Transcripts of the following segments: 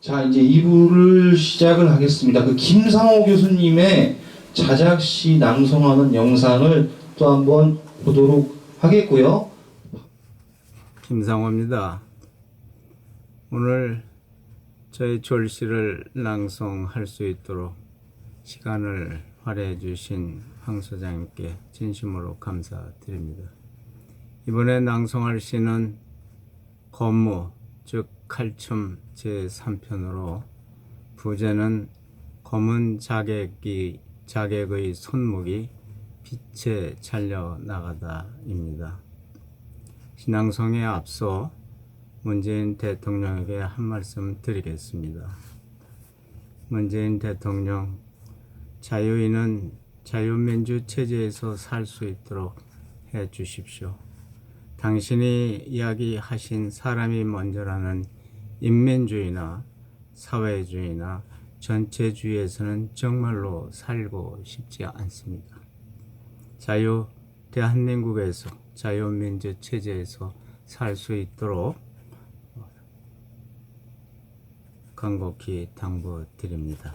자, 이제 2부를 시작을 하겠습니다. 그 김상호 교수님의 자작시 낭송하는 영상을 또 한번 보도록 하겠고요. 김상호입니다. 오늘 저희 졸시를 낭송할 수 있도록 시간을 활용해 주신 황 소장님께 진심으로 감사드립니다. 이번에 낭송할 시는 거무, 즉 칼춤 제3편으로 부제는 검은 자객의 손목이 빛에 잘려 나가다입니다. 신앙송에 앞서 문재인 대통령에게 한 말씀 드리겠습니다. 문재인 대통령, 자유인은 자유민주 체제에서 살 수 있도록 해 주십시오. 당신이 이야기하신 사람이 먼저라는 인민주의나 사회주의나 전체주의에서는 정말로 살고 싶지 않습니다. 대한민국에서 자유민주 체제에서 살 수 있도록 간곡히 당부드립니다.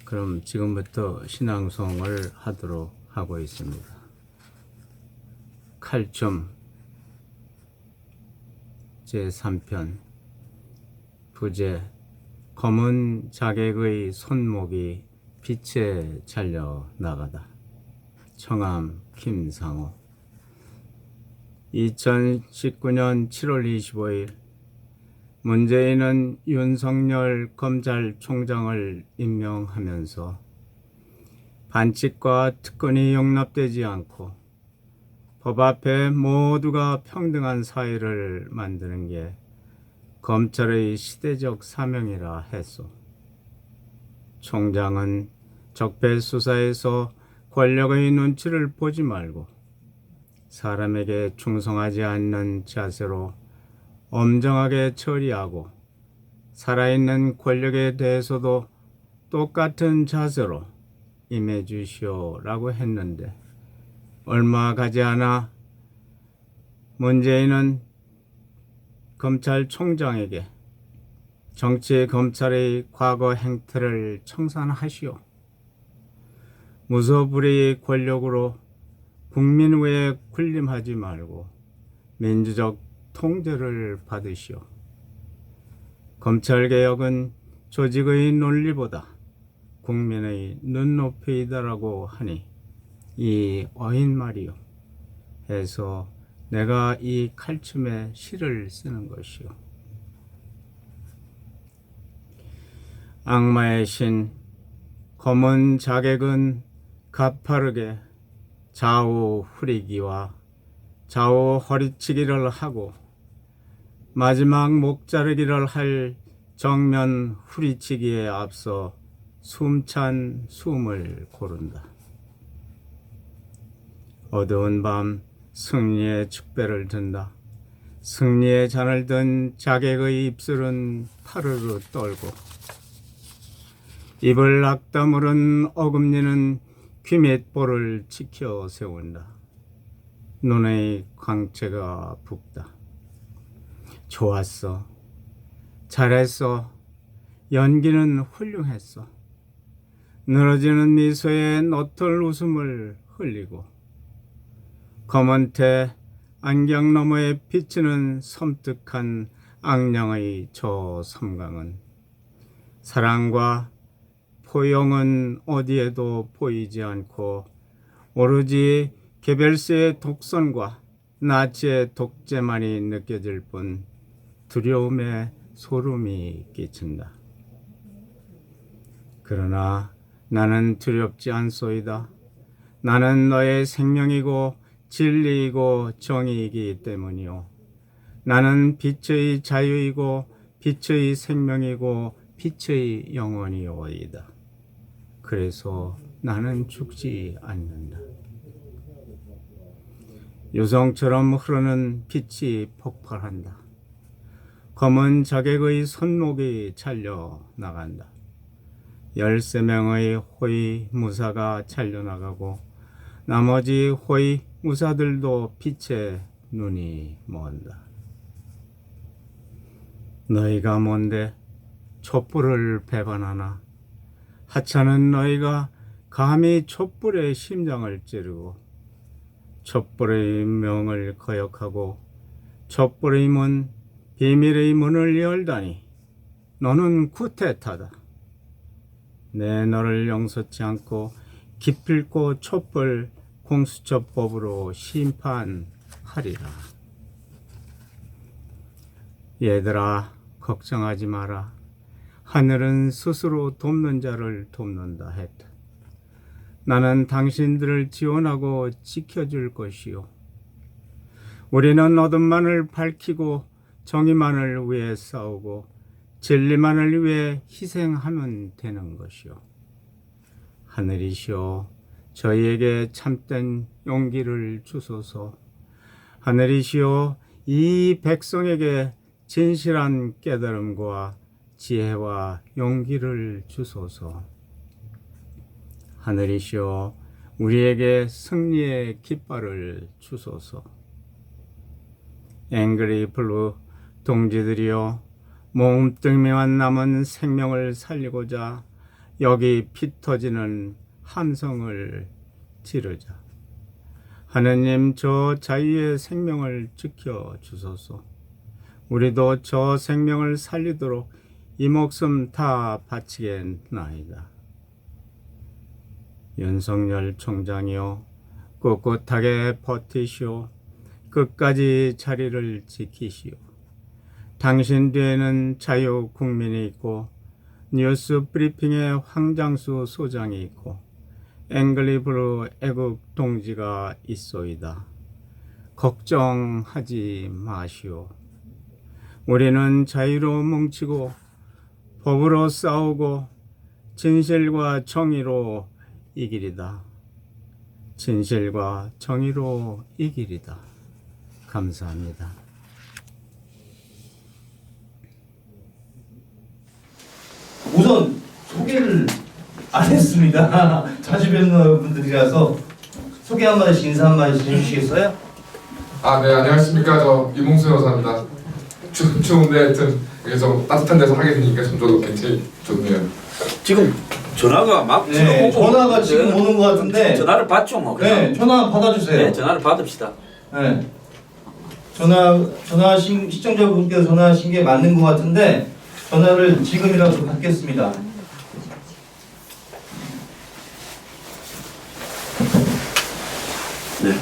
그럼 지금부터 신앙송을 하도록 하고 있습니다. 칼춤 제3편 부제 검은 자객의 손목이 빛에 잘려 나가다. 청함 김상호. 2019년 7월 25일 문재인은 윤석열 검찰총장을 임명하면서 반칙과 특권이 용납되지 않고 법 앞에 모두가 평등한 사회를 만드는 게 검찰의 시대적 사명이라 했소. 총장은 적폐 수사에서 권력의 눈치를 보지 말고 사람에게 충성하지 않는 자세로 엄정하게 처리하고 살아있는 권력에 대해서도 똑같은 자세로 임해 주시오라고 했는데 얼마 가지 않아 문재인은 검찰총장에게 정치 검찰의 과거 행태를 청산하시오. 무소불위의 권력으로 국민 외에 군림하지 말고 민주적 통제를 받으시오. 검찰개혁은 조직의 논리보다 국민의 눈높이다라고 하니 이 어인 말이요 해서 내가 이 칼춤에 시를 쓰는 것이요. 악마의 신 검은 자객은 가파르게 좌우 후리기와 좌우 허리치기를 하고 마지막 목자르기를 할 정면 후리치기에 앞서 숨찬 숨을 고른다. 어두운 밤 승리의 축배를 든다. 승리의 잔을 든 자객의 입술은 파르르 떨고 입을 악다물은 어금니는 귀밑볼을 치켜 세운다. 눈의 광채가 붓다. 좋았어. 잘했어. 연기는 훌륭했어. 늘어지는 미소에 너털 웃음을 흘리고 검은 테 안경 너머에 비치는 섬뜩한 악령의 저 섬광은 사랑과 포용은 어디에도 보이지 않고 오로지 개별스의 독선과 나치의 독재만이 느껴질 뿐 두려움에 소름이 끼친다. 그러나 나는 두렵지 않소이다. 나는 너의 생명이고 진리이고 정의이기 때문이요. 나는 빛의 자유이고 빛의 생명이고 빛의 영혼이오이다. 그래서 나는 죽지 않는다. 유성처럼 흐르는 빛이 폭발한다. 검은 자객의 손목이 잘려 나간다. 13명의 호위 무사가 잘려 나가고 나머지 호위 무사들도 빛에 눈이 먼다. 너희가 뭔데 촛불을 배반하나? 하찮은 너희가 감히 촛불의 심장을 찌르고 촛불의 명을 거역하고 촛불의 문, 비밀의 문을 열다니 너는 쿠데타다. 내 너를 용서치 않고 기필코 촛불 공수처법으로 심판하리라. 얘들아, 걱정하지 마라. 하늘은 스스로 돕는 자를 돕는다 했다. 나는 당신들을 지원하고 지켜줄 것이요. 우리는 어둠만을 밝히고 정의만을 위해 싸우고 진리만을 위해 희생하면 되는 것이요. 하늘이시여, 저희에게 참된 용기를 주소서. 하늘이시여, 이 백성에게 진실한 깨달음과 지혜와 용기를 주소서. 하늘이시여, 우리에게 승리의 깃발을 주소서. 앵그리 블루 동지들이여, 몸뚱이만 남은 생명을 살리고자 여기 피 터지는 함성을 지르자. 하느님, 저 자유의 생명을 지켜 주소서. 우리도 저 생명을 살리도록 이 목숨 다 바치겠나이다. 윤석열 총장이여, 꿋꿋하게 버티시오. 끝까지 자리를 지키시오. 당신 뒤에는 자유 국민이 있고 뉴스 브리핑의 황장수 소장이 있고 앵글리브루 애국 동지가 있소이다. 걱정하지 마시오. 우리는 자유로 뭉치고 법으로 싸우고 진실과 정의로 이기리다. 진실과 정의로 이기리다. 감사합니다. 우선 소개를 안 했습니다. 자주 뵙는 분들이라서 소개 한 마디씩 인사 한 마디씩 해주시겠어요? 네, 안녕하십니까. 저 이몽수 여사입니다. 추운데 하여튼 그래서 따뜻한 데서 하게 되니까 저도 굉장히 좋네요. 지금 전화가 막 네, 오고 전화가 있는데 지금 오는 것 같은데. 전화를 받죠 뭐. 네, 전화 받아주세요. 네, 전화를 받읍시다. 네. 전화하신 시청자분께서 전화하신 게 맞는 것 같은데 전화를 지금이라도 받겠습니다.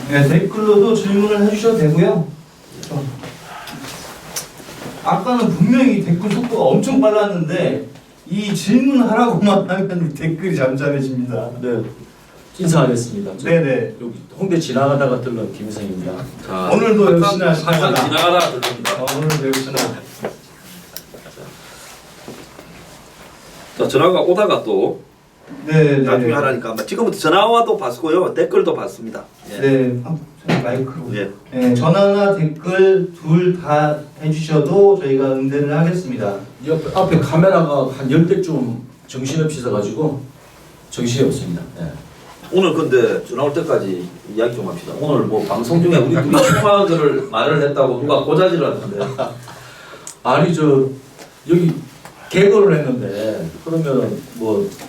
네, 댓글로도 질문을 해주셔도 되고요. 아까는 분명히 댓글 속도가 엄청 빨랐는데 이 질문하라고만 하면 댓글이 잠잠해집니다. 네, 인사하겠습니다. 네네. 여기 홍대 지나가다가 들른 김성입니다. 자, 오늘도 역시나 항상 지나가다. 지나가다가 들립니다. 오늘도 역시나. 자, 전화가 오다가 또 네, 나중에 네. 하라니까 아마 지금부터 전화와도 봤고요, 댓글도 봤습니다. 예. 네, 마이크로. 예. 네, 전화나 댓글 둘 다 해주셔도 저희가 응대를 하겠습니다. 앞에 카메라가 한 10대쯤 정신없이 있어가지고 정신이 없습니다. 네. 오늘 근데 전화 올 때까지 이야기 좀 합시다. 오늘 뭐 방송 중에 우리 둘이 통화를 말을 했다고 누가 고자질을 하던데. 아니 여기 개그를 했는데 그러면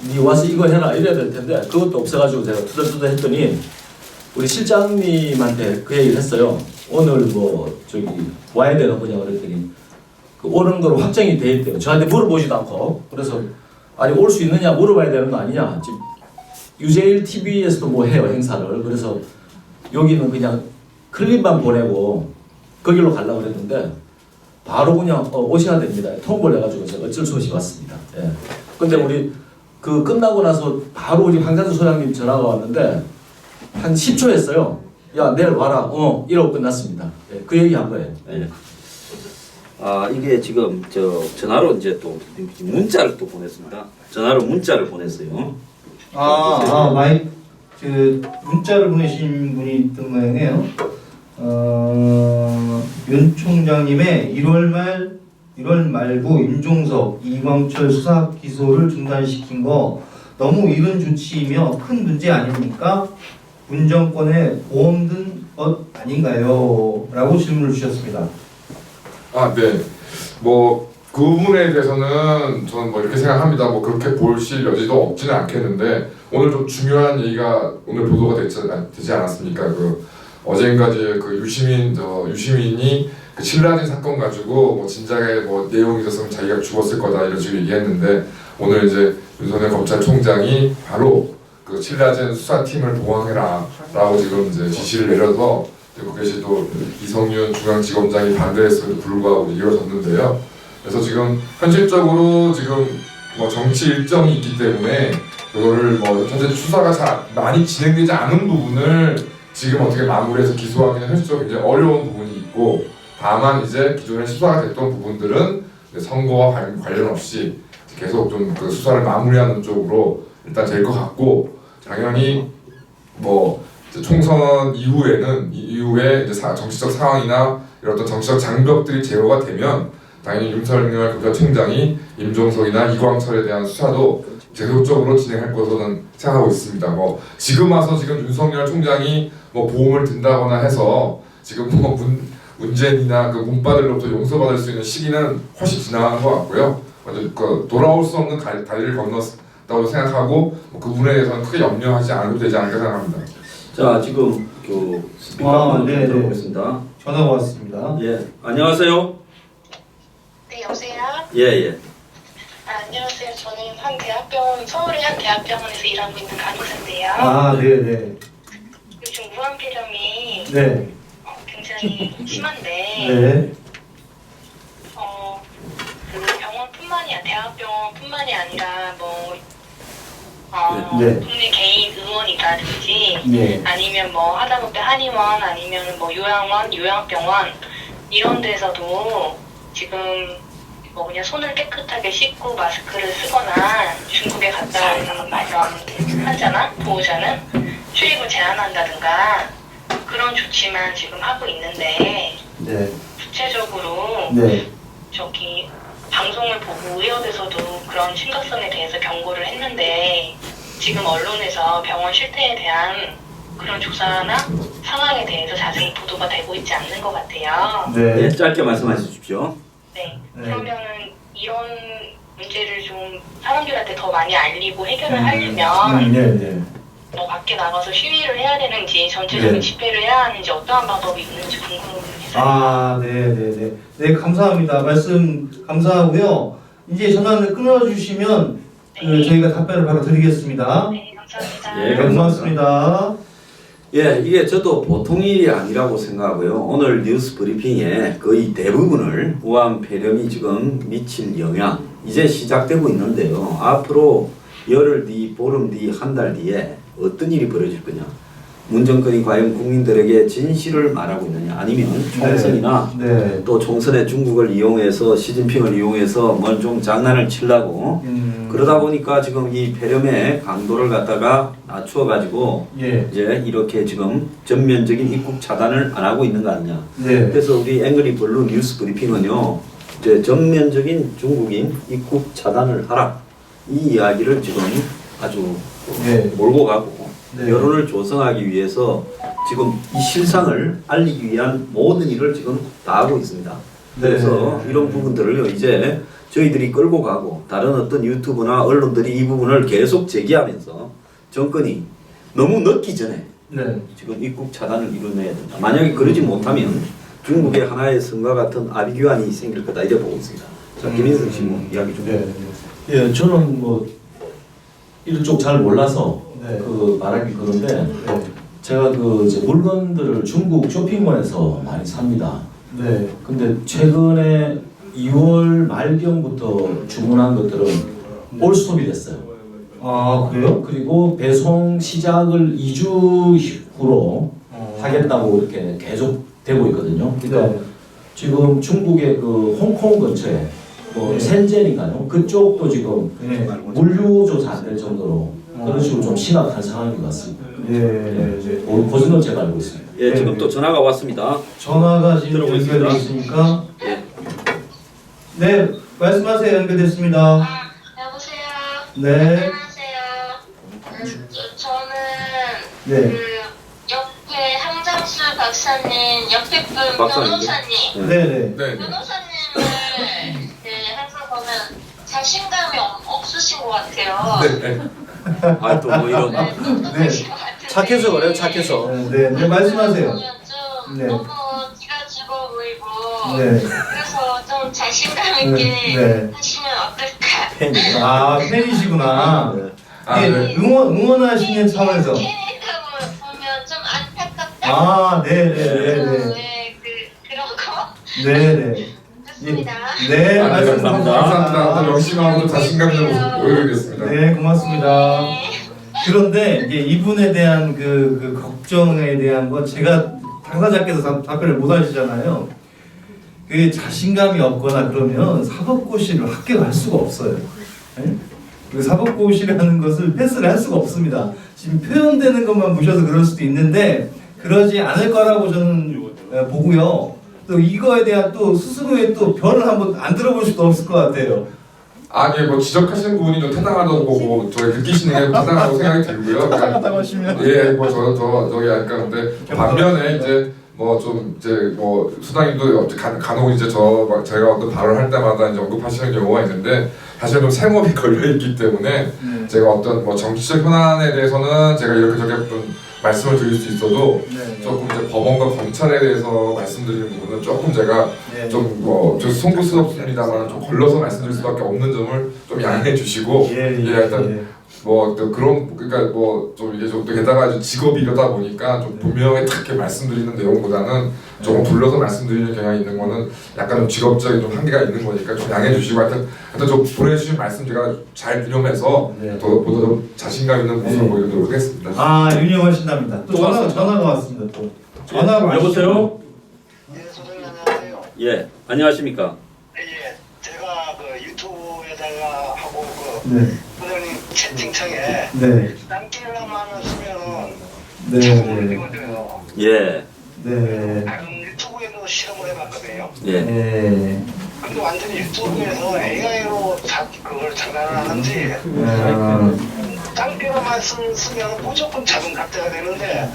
니 와서 이거 해라 이래야 될 텐데 그것도 없어가지고 제가 투덜투덜 했더니 우리 실장님한테 그 얘기를 했어요. 오늘 와야 되는 거냐 그랬더니 오는 거로 확정이 돼 있대요. 저한테 물어보지도 않고. 그래서 아니 올 수 있느냐 물어봐야 되는 거 아니냐. 지금 유재일 TV에서도 해요 행사를. 그래서 여기는 그냥 클립만 보내고 거기로 가려고 그랬는데 바로 그냥 오셔야 됩니다. 통보를 해가지고 제가 어쩔 수 없이 왔습니다. 예. 근데 우리 끝나고 나서 바로 우리 황장수 소장님 전화가 왔는데 한 10초 했어요. 야 내일 와라. 이러고 끝났습니다. 예. 그 얘기 한 거예요. 예. 이게 지금 전화로 이제 또 문자를 또 보냈습니다. 전화로 문자를 보냈어요. 문자를 보내신 분이 있던 모양이에요. 윤 총장님의 1월 말부 임종석, 이광철 수사 기소를 중단시킨 거 너무 이른 조치이며 큰 문제 아닙니까? 문정권에 보험 든 것 아닌가요? 라고 질문을 주셨습니다. 네. 그 부분에 대해서는 저는 뭐 이렇게 생각합니다. 뭐 그렇게 보실 여지도 없지는 않겠는데 오늘 좀 중요한 얘기가 오늘 보도가 되지 않았습니까? 그 어젠가 이제 그 유시민이 그 신라진 사건 가지고 뭐 진작에 뭐 내용이 있었으면 자기가 죽었을 거다 이런 식으로 얘기했는데 오늘 이제 윤석열 검찰총장이 바로 그 신라진 수사팀을 보강해라라고 지금 이제 지시를 내려서 거기에 또 이성윤 중앙지검장이 반대했음에도 불구하고 이루어졌는데요. 그래서 지금 현실적으로 지금 뭐 정치 일정이 있기 때문에 그거를 뭐 현재 수사가 잘 많이 진행되지 않은 부분을 지금 어떻게 마무리해서 기소하기는 현실적으로 굉장히 어려운 부분이 있고 다만 이제 기존에 수사가 됐던 부분들은 선거와 관련 없이 계속 좀 그 수사를 마무리하는 쪽으로 일단 될 것 같고 당연히 뭐 이제 총선 이후에 이제 정치적 상황이나 이런 어떤 정치적 장벽들이 제거가 되면 당연히 윤석열 검찰총장이 임종석이나 이광철에 대한 수사도 계속적으로 진행할 것으로는 생각하고 있습니다. 뭐 지금 와서 지금 윤석열 총장이 뭐 보험을 든다거나 해서 지금 뭐 문재인이나 그 문바들로부터 용서받을 수 있는 시기는 훨씬 지나간 것 같고요. 그 돌아올 수 없는 다리를 건넜다고 생각하고 뭐 그 부분에 대해서는 크게 염려하지 않아도 되지 않을까 생각합니다. 자, 지금 그 스피커 한번 네, 들어보겠습니다. 전화가 왔습니다. 예, 안녕하세요. 네, 여보세요? 예, 예. 안녕하세요. 저는 한 대학병원, 서울의 한 대학병원에서 일하고 있는 간호사인데요. 아, 네네. 요즘 무한폐렴이 네. 굉장히 심한데, 네. 그 대학병원뿐만이 아니라 뭐, 네. 동네 개인 의원이라든지, 네. 아니면 뭐 하다못해 한의원, 아니면 뭐 요양원, 요양병원 이런 데서도 지금 뭐 그냥 손을 깨끗하게 씻고 마스크를 쓰거나 중국에 갔다 오는 그런 환자나 보호자는 출입을 제한한다든가 그런 조치만 지금 하고 있는데 네. 구체적으로 네. 저기 방송을 보고 의협에서도 그런 심각성에 대해서 경고를 했는데 지금 언론에서 병원 실태에 대한 그런 조사나 상황에 대해서 자세히 보도가 되고 있지 않는 것 같아요. 네. 예, 짧게 말씀해 주십시오. 네. 네. 그러면은 이런 문제를 좀 사람들한테 더 많이 알리고 해결을 하려면 네. 네. 뭐 밖에 나가서 시위를 해야 되는지 전체적인 네. 집회를 해야 하는지 어떠한 방법이 있는지 궁금해서. 아, 네네네. 네, 감사합니다. 말씀 감사하고요. 이제 전화를 끊어주시면 네. 저희가 답변을 바로 드리겠습니다. 네, 감사합니다. 예, 네, 고맙습니다. 예, 이게 저도 보통 일이 아니라고 생각하고요. 오늘 뉴스 브리핑에 거의 대부분을 무한폐렴이 지금 미칠 영향 이제 시작되고 있는데요. 앞으로 열흘 뒤, 보름 뒤, 한 달 뒤에 어떤 일이 벌어질 거냐. 문 정권이 과연 국민들에게 진실을 말하고 있느냐, 아니면 총선이나 네. 또 총선에 중국을 이용해서 시진핑을 이용해서 뭘 좀 장난을 치려고 그러다 보니까 지금 이 폐렴의 강도를 갖다가 낮추어 가지고 예. 이제 이렇게 지금 전면적인 입국 차단을 안 하고 있는 거 아니냐. 네. 그래서 우리 앵그리 블루 뉴스 브리핑은요, 이제 전면적인 중국인 입국 차단을 하라, 이 이야기를 지금 아주 네. 몰고 가고 네. 여론을 조성하기 위해서 지금 이 실상을 알리기 위한 모든 일을 지금 다 하고 있습니다. 그래서 네. 이런 부분들을요, 이제 저희들이 끌고 가고 다른 어떤 유튜브나 언론들이 이 부분을 계속 제기하면서 정권이 너무 늦기 전에 네. 지금 입국 차단을 이뤄내야 된다. 만약에 그러지 못하면 중국의 하나의 성과 같은 아비규환이 생길 거다, 이래 보고 있습니다. 자, 김인승 씨 뭐 이야기 좀. 네. 예, 저는 뭐 이런 쪽 잘 몰라서 네. 그 말하기 그런데 네. 제가 그 이제 물건들을 중국 쇼핑몰에서 많이 삽니다. 네. 근데 최근에 2월 말경부터 주문한 것들은 올스톱이 됐어요. 아, 그래요? 그리고 배송 시작을 2주 후로 하겠다고 이렇게 계속 되고 있거든요. 그러니까 네. 지금 중국의 그 홍콩 근처에 뭐 네. 센젠인가요? 그쪽도 지금 네. 물류조차 안 될 정도로 그런 식으로 좀 심각한 상황인 것 같습니다. 네. 네. 그것은 제가 알고 있습니다. 예, 지금 또 전화가 왔습니다. 전화가 지금 들어보겠습니다. 연결되어 있으니까. 예. 네. 말씀하세요. 연결됐습니다. 아, 여보세요. 네. 안녕하세요. 저는 네. 그 옆에 항장수 박사님, 옆에 분 박사님. 변호사님, 네네. 네. 변호사님을 그 자신감이 없으신 것 같아요. 네. 아, 또 뭐 이런. 네, 똑똑하신 것 같은데. 착해서 그래요, 착해서. 네, 말씀하세요. 보면 좀 네. 너무 기가 죽어 보이고 네. 그래서 좀 자신감 있게 네. 하시면 어떨까? 아, 팬이시구나. 아, 예, 네. 응원하시는 차원에서. 캐릭터 보면 좀 안타깝다. 아, 네네네네. 네, 그런 거 네네. 좋습니다. 네, 아, 네, 말씀 감사합니다. 열심하고 자신감 좀 보여드리겠습니다. 네, 고맙습니다. 그런데 이제 이분에 대한 그 걱정에 대한 건 제가 당사자께서 답변을 못 하시잖아요. 그 자신감이 없거나 그러면 사법고시를 합격할 수가 없어요. 네? 그 사법고시라는 것을 패스를 할 수가 없습니다. 지금 표현되는 것만 보셔서 그럴 수도 있는데 그러지 않을 거라고 저는 보고요. 또 이거에 대한 또 스스로의 또 변을 한번 안 들어볼 수도 없을 것 같아요. 아, 예, 뭐 지적하시는 부분이 좀 타당하다고 보고 저희 느끼시는 게 타당하다고 생각이 들고요. 타당하다고 하시면. 예, 뭐 저기 약간 근데 반면에 이제 뭐 좀 이제 뭐 수당님도 간혹 이제 제가 어떤 발언을 할 때마다 이제 언급하시는 경우가 있는데 사실 좀 생업이 걸려 있기 때문에 제가 어떤 뭐 정치적 현안에 대해서는 제가 이렇게 저렇게 좀 말씀을 드릴 수 있어도 조금 이제 법원과 검찰에 대해서 말씀드리는 부분은 조금 제가 좀 좀 송구스럽습니다만 좀 걸러서 말씀드릴 수밖에 없는 점을 좀 양해해 주시고 일단 뭐 또 그런 그러니까 뭐 좀 이게 좀 또 게다가 직업이 이러다 보니까 좀 분명히 딱 이렇게 말씀드리는 내용보다는 조금 불러서 말씀드리는 경향이 있는 거는 약간 좀 직업적인 좀 한계가 있는 거니까 좀 양해해 주시고 하여튼 좀 보내주신 말씀 제가 잘 유념해서 보다 좀 자신감 있는 모습을 보여드리도록 하겠습니다. 아, 유념하신답니다. 또 전화가 왔습니다. 또 전화로 여보세요? 예, 소장님 안녕하세요. 예, 안녕하십니까? 예, 제가 그 유튜브에다가 하고 그 네, 소장님 채팅창에 네, 딴길라만 쓰면은 네, 자동으로 네, 찍어줘요. 예, 네, 유튜브에도 실험을 해봤거든요. 예. 네. 근데 완전히 유튜브에서 AI로 그걸 장난을 하는지 딴길라만 쓰면 무조건 자동 답재가 되는데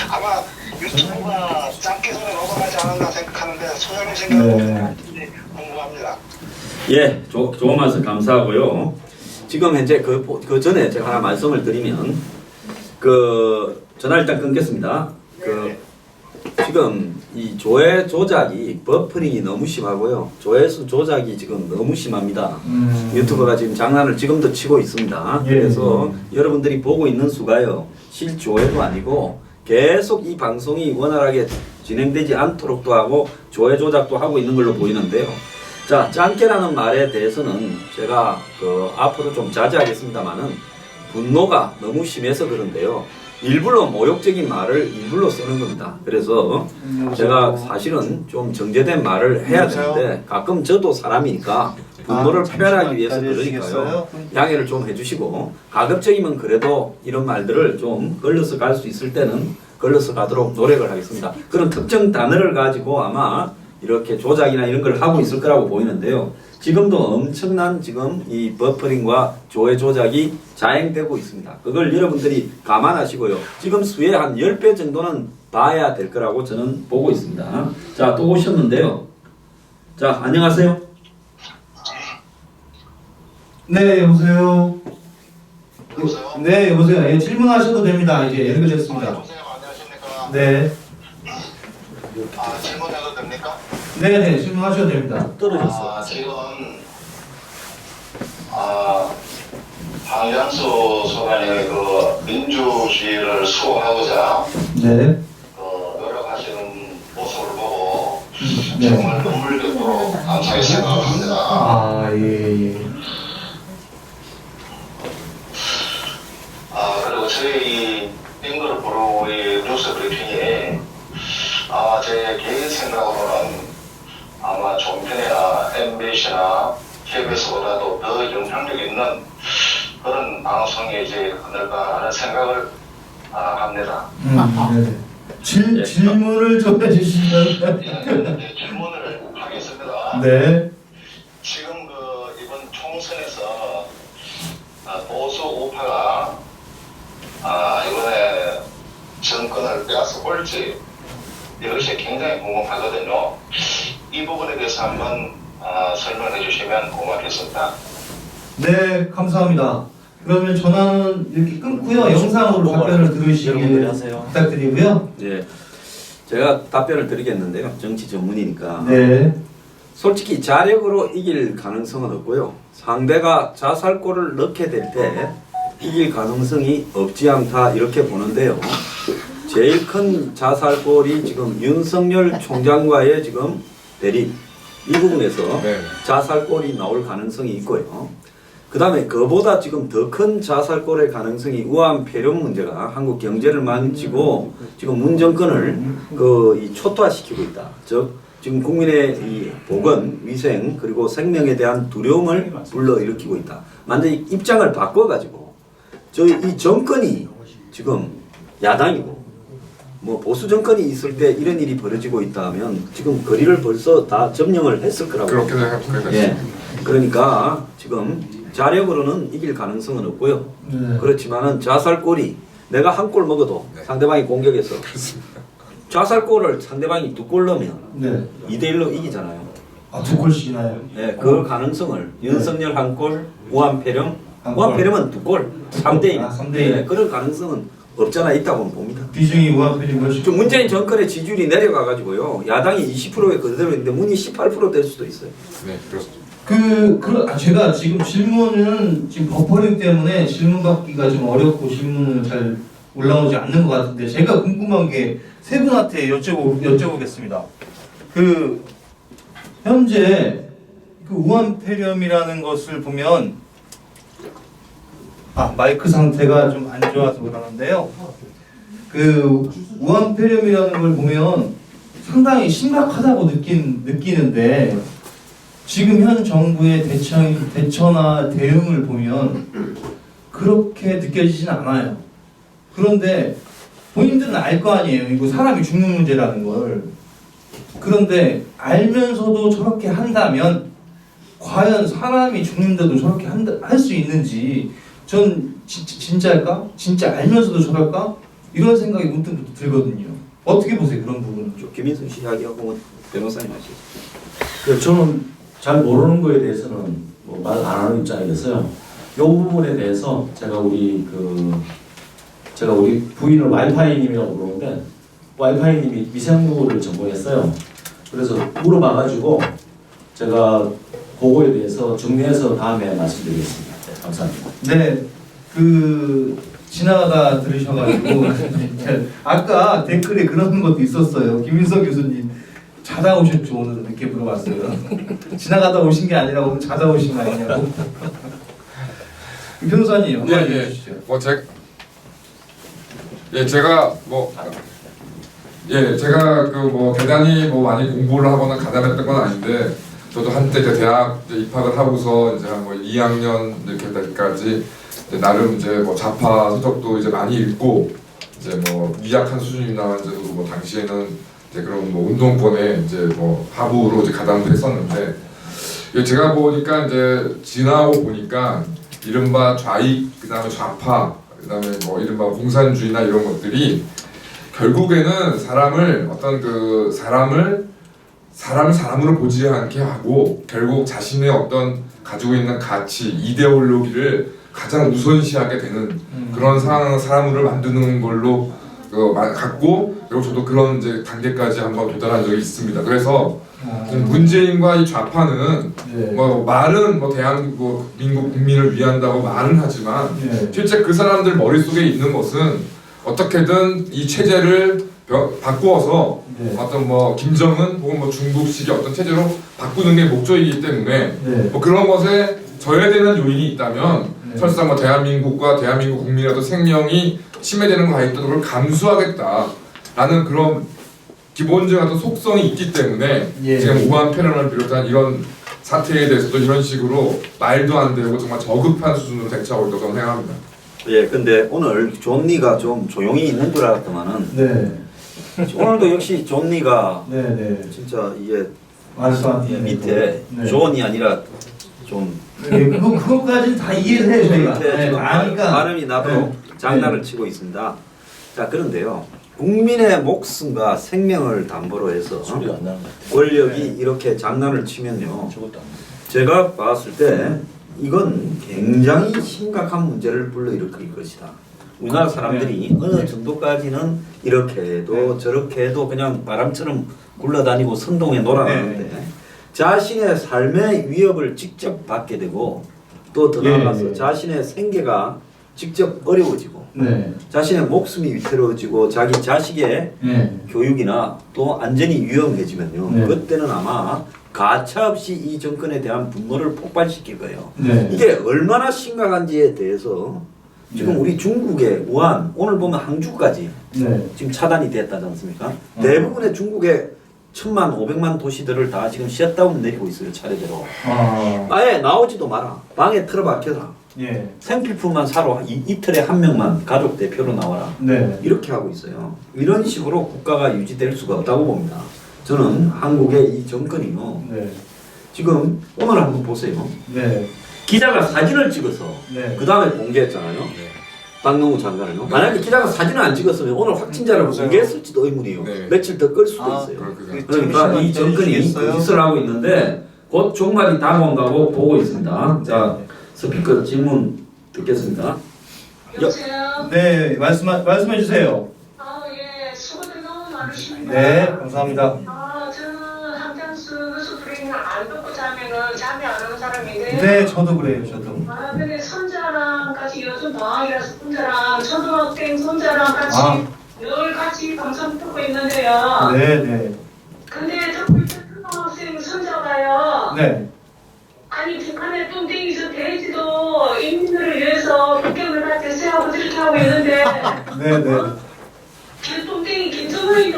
아마 유튜브가 짱깨 손에 넘어가지 않았나 생각하는데 소장님 생각은 어떤지 궁금합니다. 예, 좋은 말씀 감사하고요. 지금 현재 그 전에 제가 하나 말씀을 드리면 그 전화 일단 끊겠습니다. 그 지금 이 조회 조작이 버퍼링이 너무 심하고요. 조회수 조작이 지금 너무 심합니다. 유튜브가 지금 장난을 지금도 치고 있습니다. 그래서 여러분들이 보고 있는 수가요. 실조회도 아니고 계속 이 방송이 원활하게 진행되지 않도록도 하고 조회 조작도 하고 있는 걸로 보이는데요. 자, 짱깨라는 말에 대해서는 제가 앞으로 좀 자제하겠습니다만은 분노가 너무 심해서 그런데요. 일부러 모욕적인 말을 일부러 쓰는 겁니다. 그래서 제가 사실은 좀 정제된 말을 해야 되는데 가끔 저도 사람이니까 분노를 표현하기 위해서 그러니까요. 양해를 좀 해주시고 가급적이면 그래도 이런 말들을 좀 걸러서 갈 수 있을 때는 걸러서 가도록 노력을 하겠습니다. 그런 특정 단어를 가지고 아마 이렇게 조작이나 이런 걸 하고 있을 거라고 보이는데요. 지금도 엄청난 지금 이 버퍼링과 조회 조작이 자행되고 있습니다. 그걸 여러분들이 감안하시고요. 지금 수의 한 10배 정도는 봐야 될 거라고 저는 보고 있습니다. 자, 또 오셨는데요. 자, 안녕하세요. 네, 여보세요. 여보세요? 네, 여보세요. 예, 질문하셔도 됩니다. 이제 연결됐습니다. 선생님 안녕하십니까? 네, 질문해도 됩니까? 네, 네, 질문하셔도 됩니다. 떨어졌어. 지금 박영수 소장님의 그 민주주의를 수호하고자 네, 노력하시는 모습을 보고 네. 정말 눈물 겹도록 감사히 생각합니다. 아, 예, 예. 그리고 저희 빙글 부르고 이 뉴스 브리핑이 제 개인 생각으로는 아마 종편이나 MBC나 KBS보다도 더 영향력 있는 그런 방송이 이제 그럴까 하는 생각을 합니다. 네. 질문을 좀 해주시면. 네, 질문을 하겠습니다. 네, 지금 이번 총선에서 보수 우파가 이번에 정권을 빼앗아 올지 이것이 굉장히 궁금하거든요. 이 부분에 대해서 한번 설명해 주시면 고맙겠습니다. 네, 감사합니다. 그러면 전화는 이렇게 끊고요. 영상으로 답변을 여러분들이 들으시길 하세요. 부탁드리고요. 예, 제가 답변을 드리겠는데요. 정치 전문이니까. 네. 솔직히 자력으로 이길 가능성은 없고요. 상대가 자살골을 넣게 될 때 이길 가능성이 없지 않다 이렇게 보는데요. 제일 큰 자살골이 지금 윤석열 총장과의 지금 대립 이 부분에서 네. 자살골이 나올 가능성이 있고요. 그 다음에 그보다 지금 더 큰 자살골의 가능성이 우한 폐렴 문제가 한국 경제를 망치고 지금 문정권을 이 초토화시키고 있다. 즉 지금 국민의 이 보건, 위생 그리고 생명에 대한 두려움을 불러일으키고 있다. 완전히 입장을 바꿔가지고 이 정권이 지금 야당이고 뭐 보수 정권이 있을 때 이런 일이 벌어지고 있다면 지금 거리를 벌써 다 점령을 했을 거라고. 그렇게 생각합니다. 예. 그러니까 지금 자력으로는 이길 가능성은 없고요. 네. 그렇지만은 자살골이 내가 한 골 먹어도 상대방이 공격해서 자살골을 상대방이 2골 넣으면 네. 2대1로 이기잖아요. 아, 2골씩이나요? 예, 그 가능성을 윤석열 한 골, 우한 폐렴, 한 우한 골. 폐렴은 2골, 3대1. 아, 3대1. 예, 그런 가능성은 없잖아 있다고 봅니다. 비중이 우한편이 훨씬 지금 문재인 정권의 지지율이 내려가가지고요. 야당이 20%에 그대로 있는데 문이 18% 될 수도 있어요. 네, 그렇습니다. 제가 지금 질문은 지금 버퍼링 때문에 질문 받기가 좀 어렵고 질문은 잘 올라오지 않는 것 같은데 제가 궁금한 게 세 분한테 여쭤보겠습니다. 현재 우한폐렴이라는 것을 보면 마이크 상태가 좀 안 좋아서 그러는데요. 우한폐렴이라는 걸 보면 상당히 심각하다고 느끼는데 지금 현 정부의 대처나 대응을 보면 그렇게 느껴지진 않아요. 그런데 본인들은 알 거 아니에요. 이거 사람이 죽는 문제라는 걸. 그런데 알면서도 저렇게 한다면 과연 사람이 죽는데도 저렇게 할 수 있는지 전 진짜일까? 진짜 알면서도 저럴까? 이런 생각이 문득 들거든요. 어떻게 보세요? 그런 부분은. 김인순 씨 이야기하고 변호사님 하시죠. 저는 잘 모르는 거에 대해서는 뭐 말 안 하는 입장이라서요. 이 부분에 대해서 제가 우리 부인을 와이파이님이라고 부르는데 와이파이님이 미생물을 전공했어요. 그래서 물어봐가지고 제가 그거에 대해서 정리해서 다음에 말씀드리겠습니다. 네, 감사합니다. 네, 지나가다 들으셔가지고 아까 댓글에 그런 것도 있었어요. 김인석 교수님 자다 오셨죠? 오늘은 이렇게 물어봤어요. 지나가다 오신 게 아니라 오늘 자다 오신 거 아니냐고. 변호사님 한마디 해주시죠. 제가 대단히 많이 공부를 하거나 가담했던 건 아닌데 저도 한때 대학 입학을 하고서 이제 한 2학년 이렇게 때까지 나름 좌파 서적도 이제 많이 읽고 미약한 수준이나 저도 당시에는 그런 운동권에 하부로 가담도 했었는데 제가 보니까 지나고 보니까 이른바 좌익 그다음에 좌파 그다음에 이른바 공산주의나 이런 것들이 결국에는 사람을 사람으로 보지 않게 하고 결국 자신의 어떤 가지고 있는 가치, 이데올로기를 가장 우선시하게 되는 그런 사람을 만드는 걸로 갖고 그리고 저도 그런 단계까지 한번 도달한 적이 있습니다. 그래서 문재인과 이 좌파는 말은 대한민국 국민을 위한다고 말은 하지만 실제 그 사람들 머릿속에 있는 것은 어떻게든 이 체제를 바꾸어서 어떤 김정은 혹은 중국식의 어떤 체제로 바꾸는 게 목적이기 때문에 그런 것에 저해되는 요인이 있다면 설사 대한민국과 대한민국 국민의 어떤 생명이 침해되는 거 있던 걸 감수하겠다라는 그런 기본적인 어떤 속성이 있기 때문에 지금 우한 폐렴을 비롯한 이런 사태에 대해서도 이런 식으로 말도 안 되고 정말 저급한 수준으로 대처하고 있다고 저는 생각합니다. 예, 근데 오늘 존니가 좀 조용히 있는 줄 알았더만은 오늘도 역시 존니가 진짜 이게 밑에 존이 아니라 좀 그것까지는 다 이해를 해요 저희가. 지금 아니까 발음이 나도 장난을 치고 있습니다. 자, 그런데요. 국민의 목숨과 생명을 담보로 해서 소리가 안 나는 것 같아요. 권력이 이렇게 장난을 치면요. 저것도 안 돼. 제가 봤을 때 이건 굉장히 심각한 문제를 불러일으킬 것이다. 우리나라 사람들이 어느 정도까지는 이렇게 해도 저렇게 해도 그냥 바람처럼 굴러다니고 선동에 놀아나는데 자신의 삶의 위협을 직접 받게 되고 또 더 나아가서 자신의 생계가 직접 어려워지고 자신의 목숨이 위태로워지고 자기 자식의 교육이나 또 안전이 위험해지면요. 그때는 아마 가차없이 이 정권에 대한 분노를 폭발시킬 거예요. 이게 얼마나 심각한지에 대해서 지금 우리 중국의 우한 오늘 보면 항주까지 지금 차단이 됐다지 않습니까? 대부분의 중국의 1000만, 500만 도시들을 다 지금 셧다운 내리고 있어요. 차례대로. 아예 나오지도 마라. 방에 틀어박혀라. 생필품만 사러 이틀에 한 명만 가족 대표로 나와라. 이렇게 하고 있어요. 이런 식으로 국가가 유지될 수가 없다고 봅니다. 저는 한국의 이 정권이요. 지금 오늘 한번 보세요. 기자가 사진을 찍어서 그 다음에 공개했잖아요. 박능우 장관은요. 만약에 기자가 사진을 안 찍었으면 오늘 확진자를 공개했을지도 의문이에요. 며칠 더 끌 수도 있어요. 그러니까 이 정권이 짓을 하고 있는데 곧 종말이 다가온다고 보고 있습니다. 자, 스피커 질문 듣겠습니다. 여보세요? 네, 말씀해 주세요. 예, 수고들 너무 많으십니다. 네, 감사합니다. 저는 한편수 브레인을 안 듣고 자면은 잠이 안 오는 사람인데. 네, 저도 그래요, 저도. 근데 손자랑 같이 요즘 방학이라서 손자랑 초등학생 손자랑 같이 늘 같이 방송 듣고 있는데요. 네. 근데 듣고 있는 초등학생 손자가요. 아니 북한의 뚱땡이에서 돼지도 인민들을 위해서 국경을 다 대세하고 이렇게 하고 있는데 그 뚱땡이 김정은이도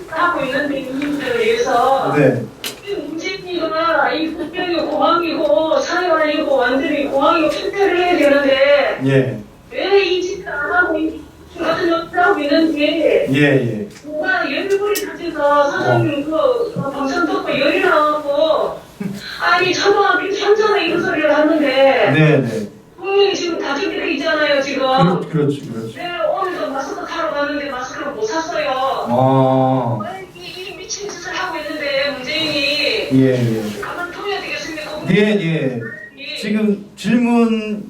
하고 있는데 인민들을 위해서 이 문재인이가 이 국경이 공항이고 사회관이고 완전히 공항이고 팽패를 해야 되는데 왜 이 짓을 안 하고 이 같은 역할을 하고 있는지 누가 열불이 터져서 사장님 그 방송 듣고 열이 나갖고 아니 초등학교 현장에 이런 소리를 하는데 분명히 지금 다 적게 돼 있잖아요 지금. 그렇죠. 네, 오늘도 마스크 사러 갔는데 마스크를 못 샀어요. 이 미친 짓을 하고 있는데 문재인이 가만 둬야 되겠습니까? 지금 질문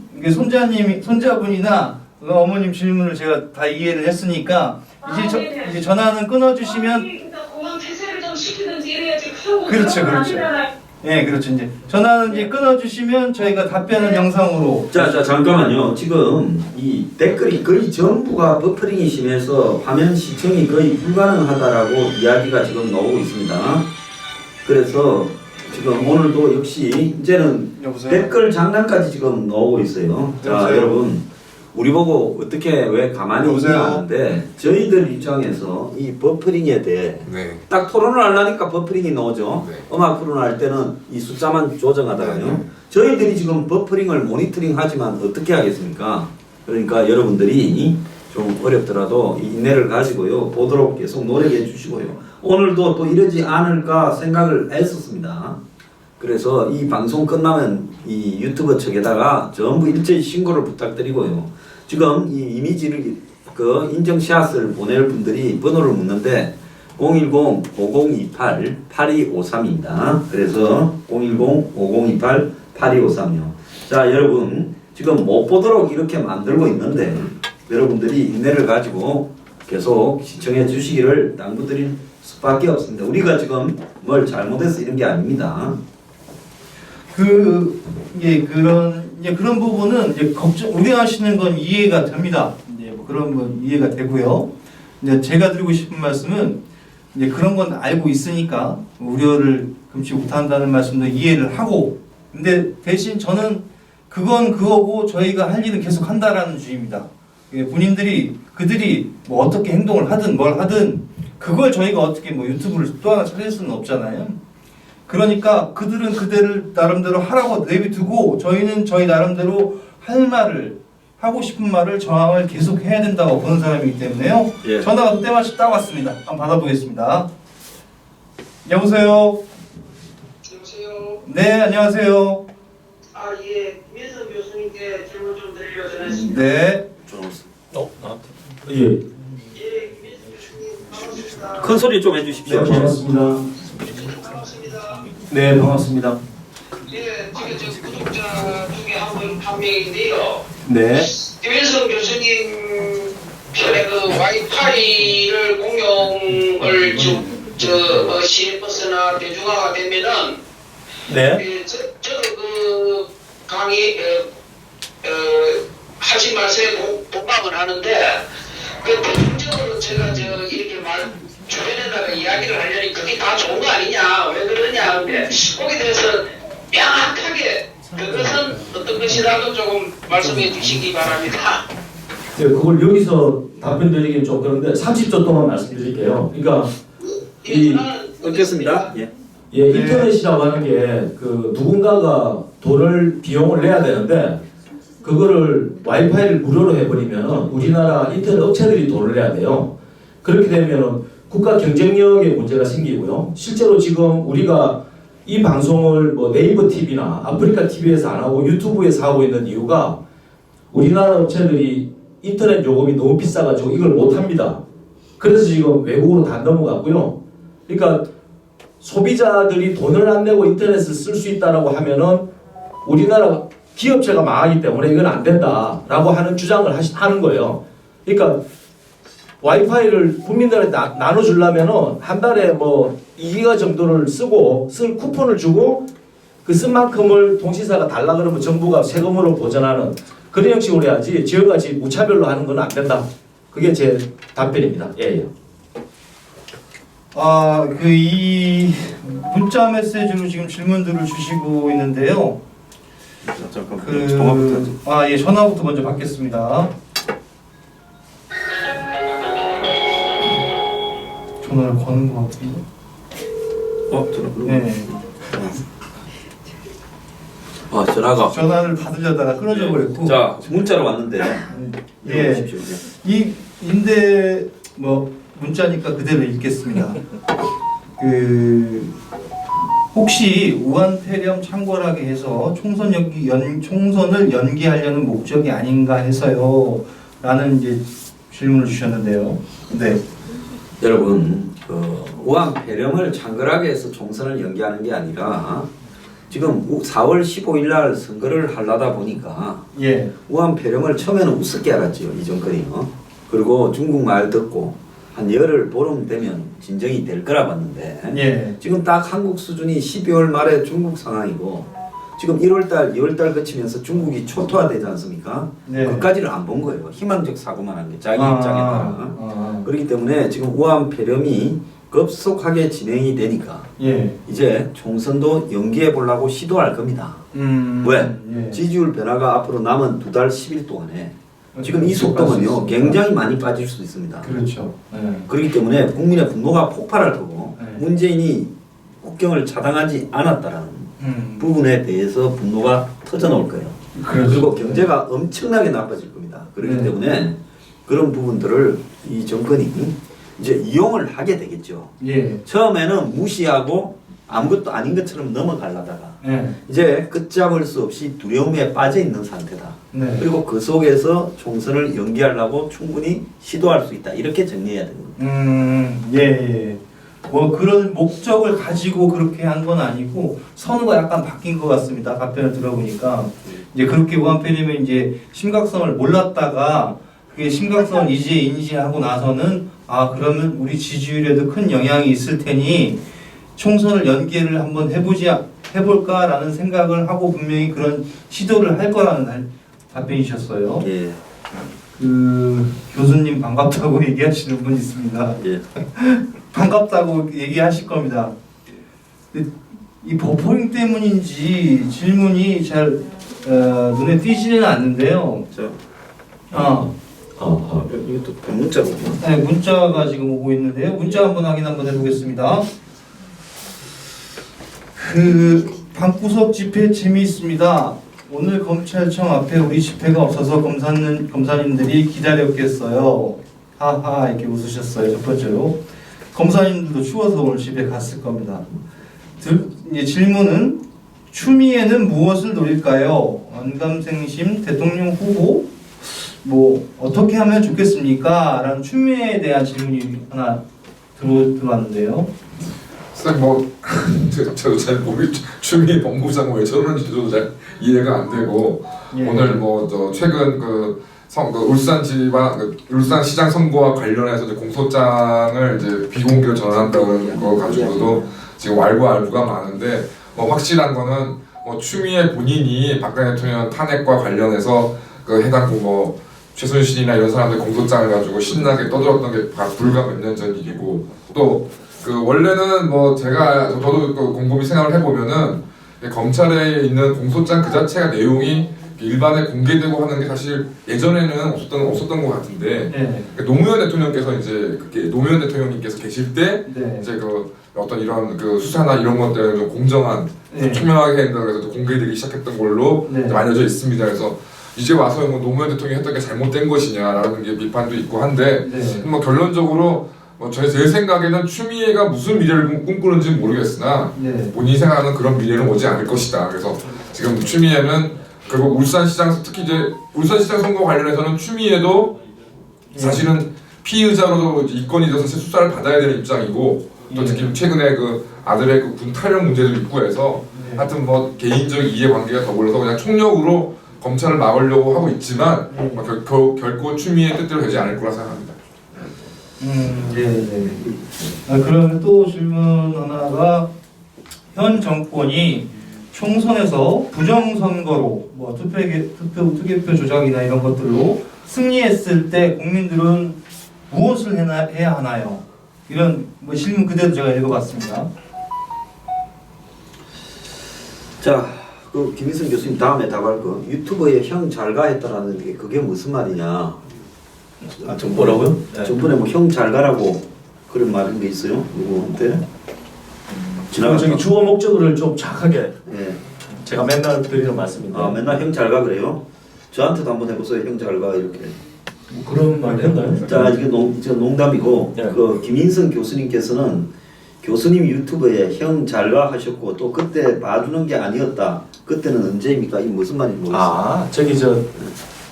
손자분이나 어머님 질문을 제가 다 이해를 했으니까 이제 전화는 끊어주시면 그러니까 공항 폐쇄를 좀 시키든지 이래야지 큰 그렇죠. 아니잖아요. 그렇죠. 이제 전화는 이제 끊어주시면 저희가 답변은 영상으로. 자, 잠깐만요. 지금 이 댓글이 거의 전부가 버퍼링이 심해서 화면 시청이 거의 불가능하다라고 이야기가 지금 나오고 있습니다. 그래서 지금 오늘도 역시 이제는 댓글 장난까지 지금 나오고 있어요. 자, 여러분. 우리 보고 어떻게 왜 가만히 있냐 하는데 저희들 입장에서 이 버퍼링에 대해 딱 토론을 하려니까 버퍼링이 나오죠. 음악 토론을 할 때는 이 숫자만 조정하다가요. 저희들이 지금 버퍼링을 모니터링 하지만 어떻게 하겠습니까? 그러니까 여러분들이 좀 어렵더라도 이 인내를 가지고요. 보도록 계속 노력해 주시고요. 오늘도 또 이러지 않을까 생각을 했었습니다. 그래서 이 방송 끝나면 이 유튜브 측에다가 전부 일제히 신고를 부탁드리고요. 지금 이 이미지를 그 인증샷을 보낼 분들이 번호를 묻는데 010-5028-8253입니다. 그래서 010-5028-8253이요. 자, 여러분 지금 못 보도록 이렇게 만들고 있는데 여러분들이 인내를 가지고 계속 시청해 주시기를 당부드릴 수밖에 없습니다. 우리가 지금 뭘 잘못해서 이런 게 아닙니다. 그런 부분은 이제 우려하시는 건 이해가 됩니다. 이제 뭐 그런 건 이해가 되고요. 이제 제가 드리고 싶은 말씀은 이제 그런 건 알고 있으니까 우려를 금치 못한다는 말씀도 이해를 하고, 근데 대신 저는 그건 그거고 저희가 할 일은 계속 한다라는 주의입니다. 그들이 뭐 어떻게 행동을 하든 뭘 하든 그걸 저희가 어떻게 뭐 유튜브를 또 하나 찾을 수는 없잖아요. 그러니까 그들은 그들을 나름대로 하라고 내비두고 저희는 저희 나름대로 할 말을, 하고 싶은 말을, 저항을 계속 해야 된다고 보는 사람이기 때문에요. 전화가 또 때마침 딱 왔습니다. 한번 받아보겠습니다. 여보세요? 여보세요? 네, 안녕하세요. 민석 교수님께 질문 좀 드리려고 전화했습니다. 네. 나한테. 민석 교수님, 큰 소리 좀 네, 해주십시오. 반갑습니다. 반갑습니다. 네, 반갑습니다. 예, 지금 저 구독자 중에 한 명인데요. 네. 김현성 교수님 편에 그 와이파이를 공용을 저 시내버스나 대중화가 되면은 네. 예, 저도 그 강의 하지 마세요 독방을 하는데 그 대중적으로 제가 이렇게 주변에다가 이야기를 하려니 그게 다 좋은 거 아니냐 왜 그러냐 근데 거기에 대해서 명확하게 그것은 어떤 것이라도 조금 말씀해 주시기 바랍니다. 네, 그걸 여기서 답변 드리긴 좀 그런데 30초 동안 말씀드릴게요. 그러니까 이 끊겠습니다. 예. 예, 인터넷이라고 하는 게 그 누군가가 비용을 내야 되는데 그거를 와이파이를 무료로 해버리면 우리나라 인터넷 업체들이 돈을 내야 돼요. 그렇게 되면 국가 경쟁력에 문제가 생기고요. 실제로 지금 우리가 이 방송을 뭐 네이버 TV나 아프리카 TV에서 안 하고 유튜브에서 하고 있는 이유가 우리나라 업체들이 인터넷 요금이 너무 비싸가지고 이걸 못합니다. 그래서 지금 외국으로 다 넘어갔고요. 그러니까 소비자들이 돈을 안 내고 인터넷을 쓸 수 있다라고 하면은 우리나라 기업체가 망하기 때문에 이건 안 된다라고 하는 주장을 하는 거예요. 그러니까 와이파이를 국민들한테 나눠주려면은 한 달에 뭐 2기가 정도를 쓰고 쓸 쿠폰을 주고 그 쓴 만큼을 통신사가 달라 그러면 정부가 세금으로 보전하는 그런 형식으로 해야지 지역같이 무차별로 하는 건 안 된다. 그게 제 답변입니다. 예. 이 문자 메시지로 지금 질문들을 주시고 있는데요. 잠깐 예, 전화부터 먼저 받겠습니다. 전화를 거는 것 같은데. 네. 전화를 받으려다가 끊어져 버렸고. 자, 문자로 왔는데. 예. 문자니까 그대로 읽겠습니다. 혹시 우한 폐렴 창궐하게 해서 총선을 연기하려는 목적이 아닌가 해서요. 라는 이제 질문을 주셨는데요. 네. 여러분, 우한 폐렴을 창궐하게 해서 총선을 연기하는 게 아니라 지금 4월 15일 날 선거를 하려다 보니까 예. 우한 폐렴을 처음에는 우습게 알았죠. 이 정권이요. 그리고 중국 말 듣고 한 열흘 보름 되면 진정이 될 거라 봤는데 예. 지금 딱 한국 수준이 12월 말에 중국 상황이고 지금 1월달, 2월달 거치면서 중국이 초토화되지 않습니까? 네. 그까지를 안 본 거예요. 희망적 사고만 한 게 자기 입장에 따라. 그렇기 때문에 지금 우한 폐렴이 급속하게 진행이 되니까 예. 이제 총선도 연기해 보려고 시도할 겁니다. 왜? 예. 지지율 변화가 앞으로 남은 2달 10일 동안에 지금 이 속도면요 굉장히 많이 빠질 수도 있습니다. 그렇죠. 네. 그렇기 때문에 국민의 분노가 폭발할 거고 네. 문재인이 국경을 차단하지 않았다라는 부분에 대해서 분노가 터져 나올 거예요. 그렇죠. 그리고 경제가 엄청나게 나빠질 겁니다. 그렇기 네. 때문에 그런 부분들을 이 정권이 이제 이용을 하게 되겠죠. 예. 처음에는 무시하고 아무것도 아닌 것처럼 넘어가려다가 예. 이제 끝잡을 수 없이 두려움에 빠져 있는 상태다. 네. 그리고 그 속에서 총선을 연기하려고 충분히 시도할 수 있다. 이렇게 정리해야 됩니다. 예. 뭐 그런 목적을 가지고 그렇게 한 건 아니고 선호가 약간 바뀐 것 같습니다. 답변을 들어보니까 이제 그렇게 우한 폐렴의 이제 심각성을 몰랐다가 그게 심각성을 이제 인지하고 나서는 그러면 우리 지지율에도 큰 영향이 있을 테니 총선을 연기를 한번 해볼까라는 생각을 하고 분명히 그런 시도를 할 거라는 답변이셨어요. 예. 교수님 반갑다고 얘기하시는 분 있습니다. 예. 반갑다고 얘기하실 겁니다. 이 버퍼링 때문인지 질문이 잘 눈에 띄지는 않는데요. 이것도 문자로. 네, 문자가 지금 오고 있는데요. 문자 한번 확인 한번 해보겠습니다. 방구석 집회 재미있습니다. 오늘 검찰청 앞에 우리 집회가 없어서 검사님들이 기다렸겠어요. 하하 이렇게 웃으셨어요. 첫 번째로 검사님들도 추워서 오늘 집에 갔을 겁니다. 이제 질문은 추미애는 무엇을 노릴까요? 언감생심 대통령 후보 뭐 어떻게 하면 좋겠습니까? 라는 추미애에 대한 질문이 하나 들어왔는데요. 선생님 뭐 저도 잘 모르겠 추미애 법무부장 왜 저러는지도 잘 이해가 안 되고 예. 오늘 뭐 저 최근 그 울산시장 선거와 관련해서 이제 공소장을 이제 비공개로 전환한다는 거 가지고도 지금 왈가왈부가 많은데 뭐 확실한 거는 뭐 추미애 본인이 박근혜 대통령 탄핵과 관련해서 그 해당 뭐 최순실이나 이런 사람들 공소장을 가지고 신나게 떠들었던 게 불과 몇 년 전 일이고 또 그 원래는 뭐 저도 그 곰곰이 생각을 해보면은 검찰에 있는 공소장 그 자체가 내용이 일반에 공개되고 하는 게 사실 예전에는 없었던 것 같은데 네. 노무현 대통령께서 이제 노무현 대통령님께서 계실 때 네. 이제 그 어떤 이런 그 수사나 이런 것들을 좀 공정한 네. 투명하게 해야 된다 그래서 공개되기 시작했던 걸로 네. 이제 알려져 있습니다. 그래서 이제 와서 뭐 노무현 대통령이 했던 게 잘못된 것이냐라는 게 비판도 있고 한데 네. 뭐 결론적으로 뭐 제 생각에는 추미애가 무슨 미래를 꿈꾸는지 모르겠으나 네. 본인이 생각하는 그런 미래는 오지 않을 것이다. 그래서 지금 추미애는 그리고 울산시장 특히 이제 울산시장 선거 관련해서는 추미애도 사실은 피의자로도 이권이 돼서 사실 수사를 받아야 되는 입장이고 또 특히 최근에 그 아들의 그 군 탈영 문제도 있고 해서 하여튼 뭐 개인적 이해관계가 더불어서 그냥 총력으로 검찰을 막으려고 하고 있지만 뭐 결코 추미애 뜻대로 되지 않을 거라 생각합니다. 네. 그러면 또 질문 하나가 현 정권이 총선에서 부정선거로 뭐 투개표 조작이나 이런 것들로 승리했을 때 국민들은 무엇을 해야 하나요? 이런 뭐 질문 그대로 제가 읽어봤습니다. 자, 그 김희선 교수님 다음에 답할 거 유튜버에 형 잘가 했다라는 게 그게 무슨 말이냐? 좀 뭐라고요? 전번에 뭐 형 잘가라고 그런 말인 게 있어요? 누구한테? 저기 주어 목적어를 좀 정확하게 예. 제가 맨날 드리는 말씀인데. 아 맨날 형 잘가 그래요? 저한테도 한번 해보세요. 형 잘가 이렇게. 뭐 그런 말 했나요? 자 이게 농담이고 네. 그 김인성 교수님께서는 교수님 유튜브에 형 잘가 하셨고 또 그때 봐주는 게 아니었다. 그때는 언제입니까? 이게 무슨 말인지 모르겠어요. 아 저기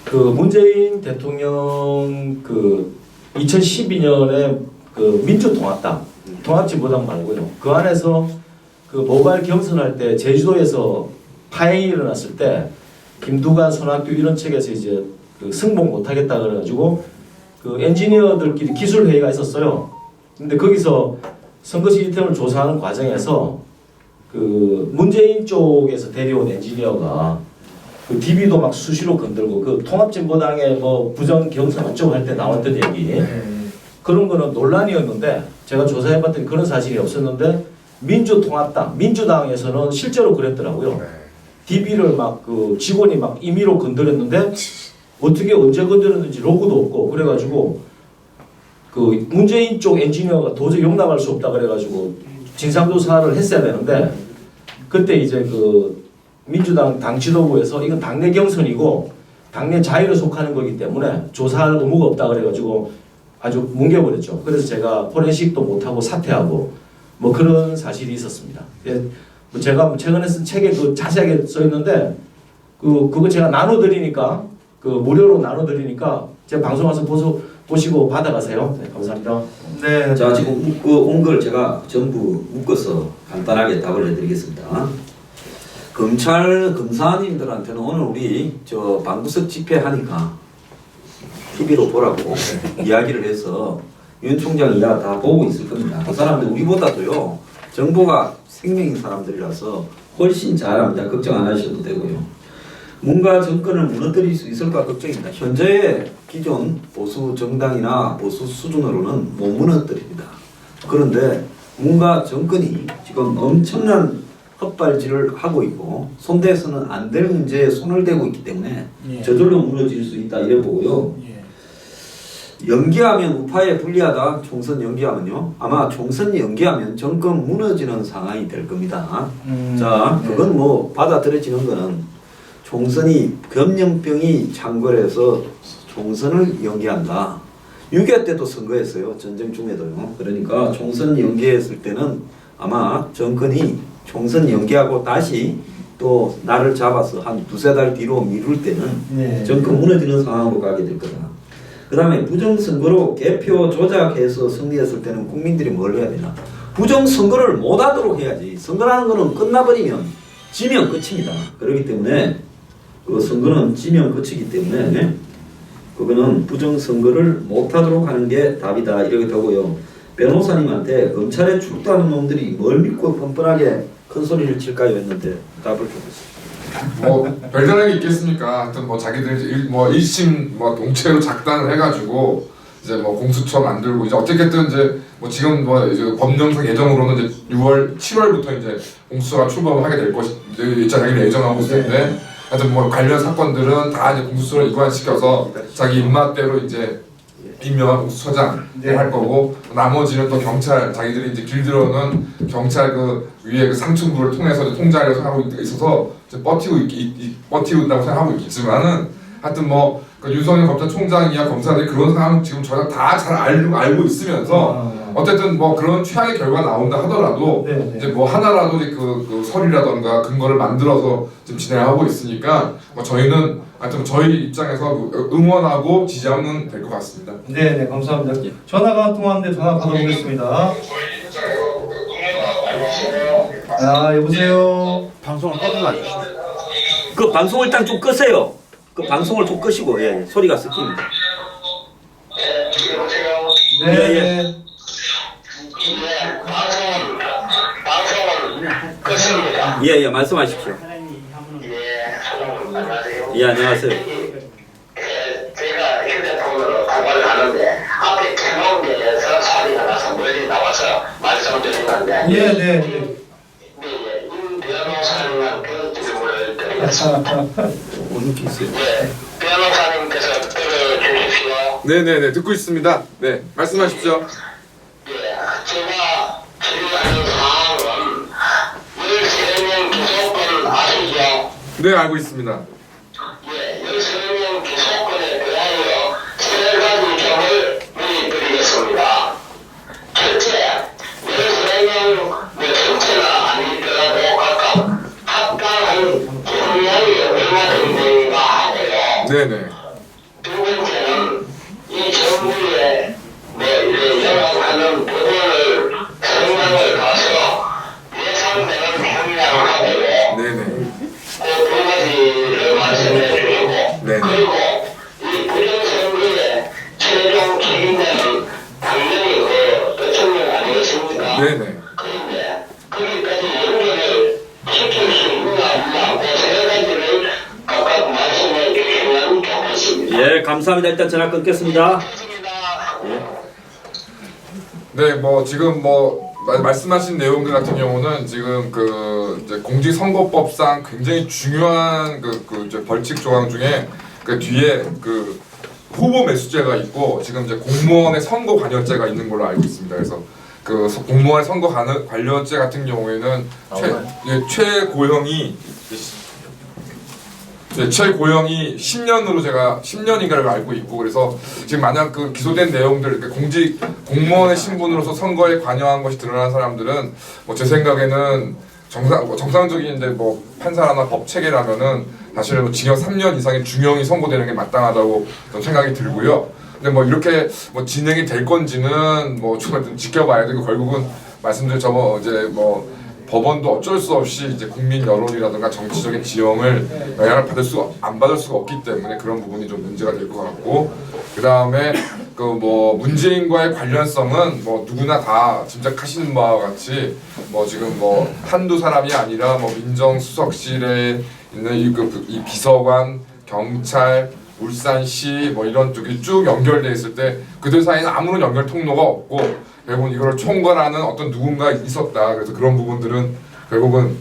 그 문재인 대통령 그 2012년에 그 민주통합당 통합진보당 말고요. 그 안에서 그 모바일 경선할 때 제주도에서 파행이 일어났을 때 김두관, 손학규 이런 측에서 이제 그 승복 못하겠다 그래가지고 그 엔지니어들끼리 기술 회의가 있었어요. 근데 거기서 선거 시스템을 조사하는 과정에서 그 문재인 쪽에서 데려온 엔지니어가 그 DB도 막 수시로 건들고 그 통합진보당의 뭐 부정 경선 어쩌고 할 때 나왔던 얘기 그런 거는 논란이었는데 제가 조사해봤더니 그런 사실이 없었는데 민주통합당, 민주당에서는 실제로 그랬더라고요. DB를 막 그 직원이 막 임의로 건드렸는데 어떻게 언제 건드렸는지 로그도 없고 그래가지고 그 문재인 쪽 엔지니어가 도저히 용납할 수 없다 그래가지고 진상조사를 했어야 되는데 그때 이제 그 민주당 당 지도부에서 이건 당내 경선이고 당내 자유에 속하는 거기 때문에 조사할 의무가 없다 그래가지고 아주 뭉개버렸죠. 그래서 제가 포렌식도 못하고 사퇴하고 뭐 그런 사실이 있었습니다. 뭐 제가 최근에 쓴 책에 그 자세하게 써 있는데 그거 제가 나눠드리니까 그 무료로 나눠드리니까 제 방송 와서 보시고 받아가세요. 네, 감사합니다. 네. 자 지금 온 걸 제가 전부 묶어서 간단하게 답을 해드리겠습니다. 검사님들한테는 오늘 우리 저 방구석 집회하니까 TV로 보라고 이야기를 해서 윤 총장 이야기 다 보고 있을 겁니다. 그 사람들 우리보다도요 정보가 생명인 사람들이라서 훨씬 잘합니다. 걱정 안 하셔도 되고요. 뭔가 정권을 무너뜨릴 수 있을까 걱정입니다. 현재의 기존 보수 정당이나 보수 수준으로는 못 무너뜨립니다. 그런데 뭔가 정권이 지금 엄청난 헛발질을 하고 있고 손대서는 안 될 문제에 손을 대고 있기 때문에 저절로 무너질 수 있다 이래 보고요. 연기하면 우파에 불리하다. 총선 연기하면요. 아마 총선 연기하면 정권 무너지는 상황이 될 겁니다. 자, 그건 뭐 받아들여지는 거는 총선이 감염병이 창궐해서 총선을 연기한다. 6.25 때도 선거했어요. 전쟁 중에도요. 그러니까 총선 연기했을 때는 아마 정권이 총선 연기하고 다시 또 날을 잡아서 한 두세 달 뒤로 미룰 때는 정권 무너지는 상황으로 가게 될 거다. 그다음에 부정선거로 개표 조작해서 승리했을 때는 국민들이 뭘 해야 되나? 부정선거를 못하도록 해야지. 선거라는 거는 끝나버리면 지면 끝입니다. 그렇기 때문에 그 선거는 지면 끝이기 때문에 그거는 부정선거를 못하도록 하는 게 답이다 이렇게 되고요. 변호사님한테 검찰에 출두하는 놈들이 뭘 믿고 뻔뻔하게 큰 소리를 칠까요 했는데 답을 주겠습니다. 뭐 별다른 게 있겠습니까? 하여튼 뭐 자기들 뭐 1심 뭐 동체로 작단을 해가지고 이제 뭐 공수처 만들고 이제 어떻게든 이제 뭐 지금 뭐 이제 법령상 예정으로는 이제 6월 7월부터 이제 공수처가 출범을 하게 될 것이 이제 자기를 예정하고 있을 텐데 하여튼 뭐 관련 사건들은 다 이제 공수처로 이관시켜서 자기 입맛대로 이제 임명한 공수처장 할 거고 나머지는 또 경찰 자기들이 이제 길들여놓은 경찰 그 위에 그 상층부를 통해서 이제 통제하려고 하고 있어서 이제 버티고 있다고 생각하고 있겠지만은 하여튼 뭐 그 윤석열 검찰총장이야 검사들이 그런 상황 지금 저희가 다 잘 알고 있으면서 어쨌든 뭐 그런 최악의 결과가 나온다 하더라도 이제 뭐 하나라도 이제 그 설이라던가 근거를 만들어서 지금 진행하고 있으니까 뭐 저희는 하여튼 저희 입장에서 응원하고 지지하면 될 것 같습니다. 네, 감사합니다. 전화가 통화하는데 전화 받아보겠습니다. 여보세요. 방송을 꺼는 거 아니에요? 그 방송을 일단 좀 끄세요. 그 방송을 좀 끄시고 소리가 섞입니다. 네. 예, 말씀하십시오. 예, 안녕하세요. 제가 휴대폰으로 통화를 하는데 앞에 켜놓은 데에서 소리가 나서 멀리 나와서 말씀드린 건데 네. 임 변호사님한테 질문을 드리겠습니다. 어느 케이스요? 변호사님께서 들어주십시오. 네네네 듣고 있습니다. 네 말씀하십시오. 제가 질의하는 사항은 13명 기소권 아시죠? 네 알고 있습니다. 13명 기소권에 대하여 3가지 점을 문의드리겠습니다. 첫째, 13명 전체가 아니더라도 각각 합당한 경량이 얼마 정도인가 하고요. 네네. 두 번째는 이 정부에 영업하는 부분을 성명을 가서 예상되는 경량을 하고요. 네네. 그 두 가지를 말씀해 주시고 네네. 그리고 이 부정선거의 최종 책임자는 당연히 그 대통령 아니겠습니까? 네네. 그런데 거기까지 연결을 시킬 수 있나 없나 그 3가지를 각각 말씀해 주시면 좋겠습니다. 예, 감사합니다. 일단 전화 끊겠습니다. 네, 뭐 지금 뭐 말씀하신 내용들 같은 경우는 지금 그 이제 공직선거법상 굉장히 중요한 이제 벌칙 조항 중에 그 뒤에 그 후보 매수제가 있고 지금 이제 공무원의 선거 관여죄가 있는 걸로 알고 있습니다. 그래서 그 공무원의 선거 관여죄 같은 경우에는 최고형이 10년으로 제가 10년인가를 알고 있고 그래서 지금 만약 그 기소된 내용들 공무원의 신분으로서 선거에 관여한 것이 드러난 사람들은 뭐 제 생각에는 정상적인 이제 뭐 판사나 법 체계라면은 사실 뭐 징역 3년 이상의 중형이 선고되는 게 마땅하다고 저는 생각이 들고요. 근데 뭐 이렇게 뭐 진행이 될 건지는 뭐 좀 지켜봐야 되고 결국은 말씀드린 이제 뭐 법원도 어쩔 수 없이 이제 국민 여론이라든가 정치적인 지형을 영향을 안 받을 수가 없기 때문에 그런 부분이 좀 문제가 될 것 같고 그 다음에 그 뭐 문재인과의 관련성은 뭐 누구나 다 짐작하시는 바와 같이 뭐 지금 뭐 한두 사람이 아니라 뭐 민정수석실에 있는 이 비서관, 경찰, 울산시 뭐 이런 쪽이 쭉 연결돼 있을 때 그들 사이에는 아무런 연결 통로가 없고 결국은 이걸 총괄하는 어떤 누군가 있었다. 그래서 그런 부분들은 결국은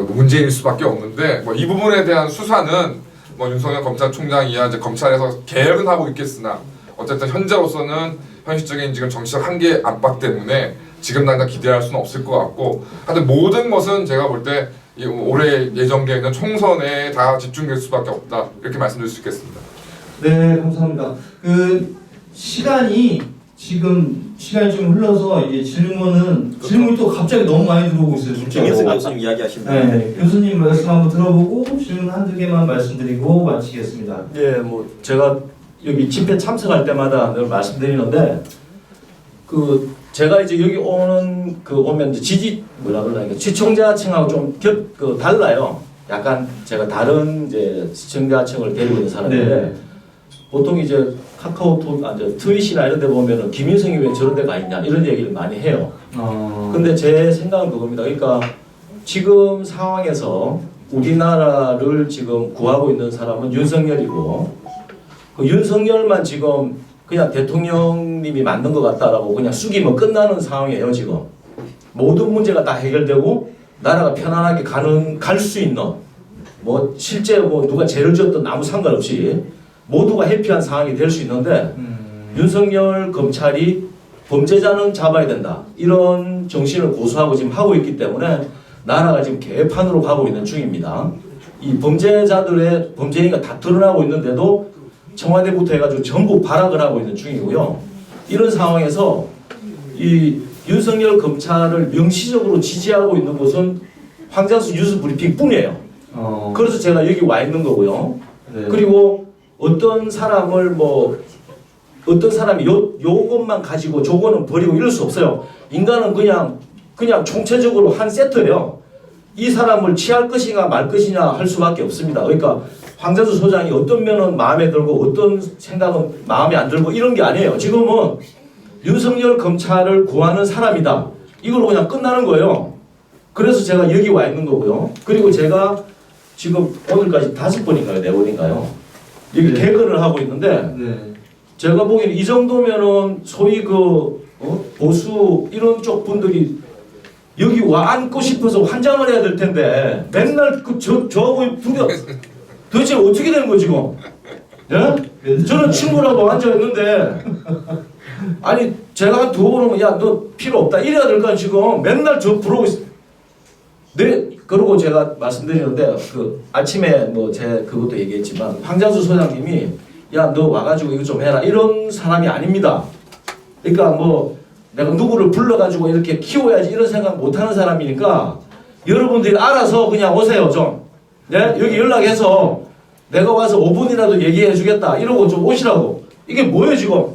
문제일 수밖에 없는데 뭐 이 부분에 대한 수사는 뭐 윤석열 검찰총장이야 이제 검찰에서 개혁은 하고 있겠으나 어쨌든 현재로서는 현실적인 지금 정치적 한계 압박 때문에 지금 당장 기대할 수는 없을 것 같고 하여튼 모든 것은 제가 볼 때 올해 예정되어 있는 총선에 다 집중될 수밖에 없다 이렇게 말씀드릴 수 있겠습니다. 네, 감사합니다. 그 시간이 좀 흘러서 이제 질문이 또 갑자기 너무 많이 들어오고 있어요. 정혜승 교수님 이야기하십니다. 네, 교수님 말씀 한번 들어보고 질문 한두 개만 말씀드리고 마치겠습니다. 예, 뭐 제가 여기 집회 참석할 때마다 늘 말씀드리는데 그 제가 이제 여기 오면 이제 뭐라 그러나 시청자층하고 좀 달라요. 약간 제가 다른 이제 시청자층을 데리고 있는 사람인데 네. 보통 이제 카카오톡, 트윗이나 이런 데 보면은 김윤성이 왜 저런 데 가 있냐 이런 얘기를 많이 해요. 근데 제 생각은 그겁니다. 그러니까 지금 상황에서 우리나라를 지금 구하고 있는 사람은 윤석열이고 그 윤석열만 지금 그냥 대통령님이 만든 것 같다라고 그냥 숙이면 끝나는 상황이에요. 지금 모든 문제가 다 해결되고 나라가 편안하게 갈 수 있는 뭐 실제 뭐 누가 죄를 지었든 아무 상관없이 모두가 해피한 상황이 될 수 있는데 윤석열 검찰이 범죄자는 잡아야 된다 이런 정신을 고수하고 지금 하고 있기 때문에 나라가 지금 개판으로 가고 있는 중입니다. 이 범죄자들의 범죄가 다 드러나고 있는데도 청와대부터 해가지고 전부 발악을 하고 있는 중이고요. 이런 상황에서 이 윤석열 검찰을 명시적으로 지지하고 있는 곳은 황장수 뉴스 브리핑뿐이에요. 그래서 제가 여기 와 있는 거고요. 네. 그리고 어떤 사람이 요것만 가지고 저거는 버리고 이럴 수 없어요. 인간은 그냥 총체적으로 한 세트예요. 이 사람을 취할 것이냐 말 것이냐 할 수밖에 없습니다. 그러니까 황장수 소장이 어떤 면은 마음에 들고 어떤 생각은 마음에 안 들고 이런 게 아니에요. 지금은 윤석열 검찰을 구하는 사람이다. 이걸로 그냥 끝나는 거예요. 그래서 제가 여기 와 있는 거고요. 그리고 제가 지금 오늘까지 5번인가요? 4번인가요? 여기 네. 개근을 하고 있는데 네. 제가 보기에는 이 정도면은 소위 보수 이런 쪽 분들이 여기 와 앉고 싶어서 환장을 해야 될 텐데 맨날 저하고 둘이 도대체 어떻게 되는 거지 지금? 예? 저는 친구라고 앉아 있는데 아니 제가 한 2번 오면 야 너 필요 없다 이래야 될 거 아니야 지금 맨날 저 부르고 있어. 네 그러고 제가 말씀드리는데 그 아침에 뭐 제 그것도 얘기했지만 황장수 소장님이 야 너 와가지고 이거 좀 해라 이런 사람이 아닙니다. 그러니까 뭐 내가 누구를 불러가지고 이렇게 키워야지 이런 생각 못하는 사람이니까 여러분들이 알아서 그냥 오세요 좀. 네? 여기 연락해서 내가 와서 5분이라도 얘기해 주겠다 이러고 좀 오시라고. 이게 뭐예요 지금?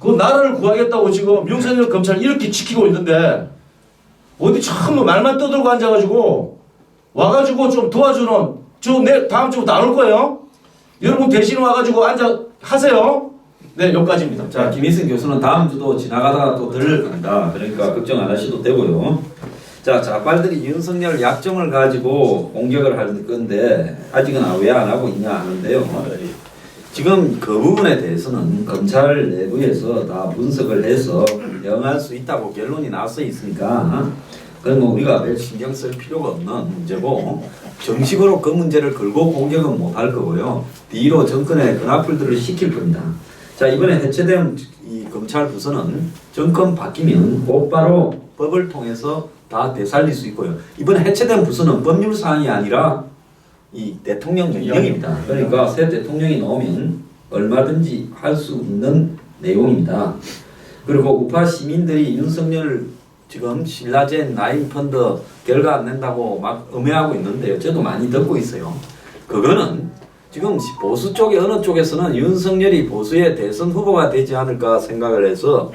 그 나라를 구하겠다고 지금 윤석열 검찰 이렇게 지키고 있는데 어디 처음 말만 떠들고 앉아가지고 와가지고 좀 도와주는 내 다음 주부터 안 올 거예요. 여러분 대신 와가지고 앉아 하세요. 네 여기까지입니다. 자, 김희승 교수는 다음 주도 지나가다가 또 들을 겁니다. 그러니까 걱정 안 하셔도 되고요. 자, 자빨들이 윤석열 약점을 가지고 공격을 할 건데 아직은 왜 안 하고 있냐 하는데요. 지금 그 부분에 대해서는 검찰 내부에서 다 분석을 해서 대응할 수 있다고 결론이 나서 있으니까 그건 뭐 우리가 별 신경 쓸 필요가 없는 문제고 정식으로 그 문제를 걸고 공격은 못 할 거고요. 뒤로 정권의 근합풀들을 시킬 겁니다. 자, 이번에 해체된 이 검찰 부서는 정권 바뀌면 곧바로 법을 통해서 다 되살릴 수 있고요. 이번에 해체된 부서는 법률 사항이 아니라 이 대통령 명령입니다. 그러니까 새 대통령이 나오면 얼마든지 할 수 있는 내용입니다. 그리고 우파 시민들이 윤석열 지금 신라젠 나인펀드 결과 안 낸다고 막 음해하고 있는데요. 저도 많이 듣고 있어요. 그거는 지금 보수 쪽에 어느 쪽에서는 윤석열이 보수의 대선 후보가 되지 않을까 생각을 해서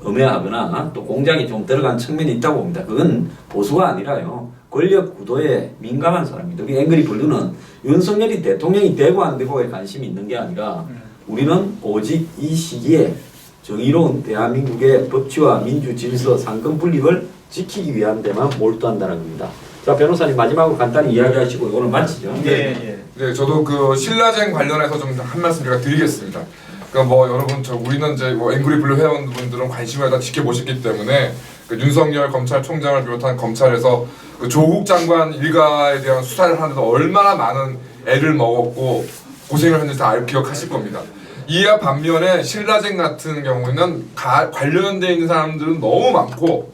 음해하거나 또 공작이 좀 들어간 측면이 있다고 봅니다. 그건 보수가 아니라요. 권력 구도에 민감한 사람입니다. 우리 앵그리 블루는 윤석열이 대통령이 되고 안 되고에 관심이 있는 게 아니라 우리는 오직 이 시기에 정의로운 대한민국의 법치와 민주 질서 상권 분립을 지키기 위한 데만 몰두한다는 겁니다. 자, 변호사님 마지막으로 간단히 이야기하시고 오늘 마치죠. 네. 네, 저도 그 신라젠 관련해서 좀 한 말씀 제가 드리겠습니다. 그러니까 뭐 여러분 우리는 이제 뭐 앵그리 블루 회원분들은 관심을 다 지켜보셨기 때문에 그 윤석열 검찰총장을 비롯한 검찰에서 그 조국 장관 일가에 대한 수사를 하는데도 얼마나 많은 애를 먹었고 고생을 했는지 다 기억하실 겁니다. 이와 반면에 신라젠 같은 경우에는 관련돼 있는 사람들은 너무 많고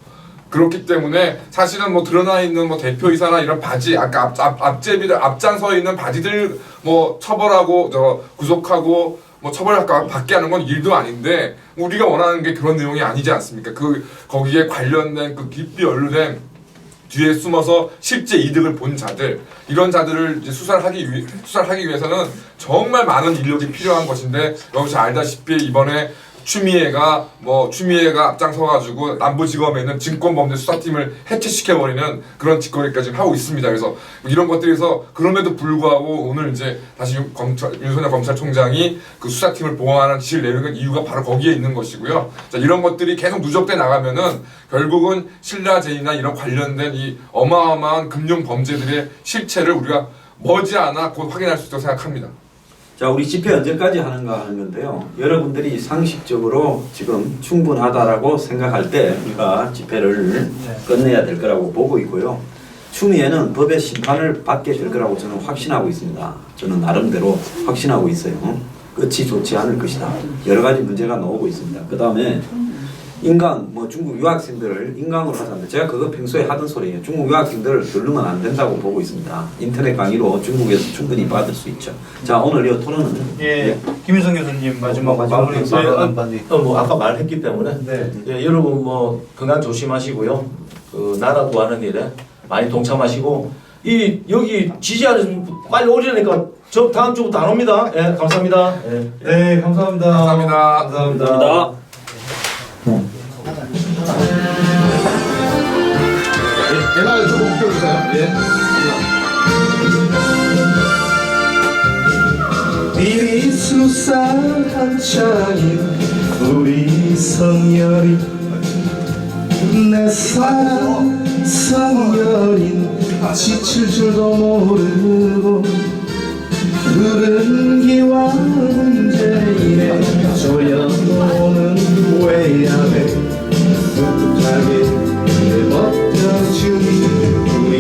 그렇기 때문에 사실은 뭐 드러나 있는 뭐 대표이사나 이런 바지 아까 앞제비들 앞장서 있는 바지들 뭐 처벌하고 구속하고 뭐 처벌받게 하는 건 일도 아닌데 우리가 원하는 게 그런 내용이 아니지 않습니까? 그 거기에 관련된 그 깊이 연루된 뒤에 숨어서 실제 이득을 본 자들, 이런 자들을 이제 수사를 하기 위해서는 정말 많은 인력이 필요한 것인데, 여기서 알다시피 이번에 추미애가 앞장서가지고 남부지검에 있는 증권범죄 수사팀을 해체시켜버리는 그런 짓거리까지 하고 있습니다. 그래서 이런 것들에서 그럼에도 불구하고 오늘 이제 다시 윤석열 검찰총장이 그 수사팀을 보완하는 지시를 내리는 이유가 바로 거기에 있는 것이고요. 자, 이런 것들이 계속 누적돼 나가면은 결국은 신라제이나 이런 관련된 이 어마어마한 금융 범죄들의 실체를 우리가 머지않아 곧 확인할 수 있다고 생각합니다. 자, 우리 집회 언제까지 하는가 하는 건데요. 여러분들이 상식적으로 지금 충분하다라고 생각할 때 우리가 집회를 끝내야 될 거라고 보고 있고요. 추미애는 법의 심판을 받게 될 거라고 저는 확신하고 있습니다. 저는 나름대로 확신하고 있어요. 끝이 좋지 않을 것이다. 여러 가지 문제가 나오고 있습니다. 그 다음에 인강, 중국 유학생들을 인강으로 하자는데, 제가 그거 평소에 하던 소리예요. 중국 유학생들을 들르면 안 된다고 보고 있습니다. 인터넷 강의로 중국에서 충분히 받을 수 있죠. 자, 오늘 이 토론은 김윤성 교수님 마지막 마무리 한마디. 아까 말했기 때문에 여러분 건강 조심하시고요. 그 나라 구하는 일에 많이 동참하시고, 여기 지지하는 빨리 오리니까 저 다음 주부터 안 옵니다. 예, 감사합니다. 네, 감사합니다. 감사합니다. 대화를 조금 펴주세요. 이리 수사한 차인 우리 성열이 내 사랑 성열인 지칠 줄도 모르고 흐른 기와 문제인에 조여오는 외양에 풋하게 버텨주니 우리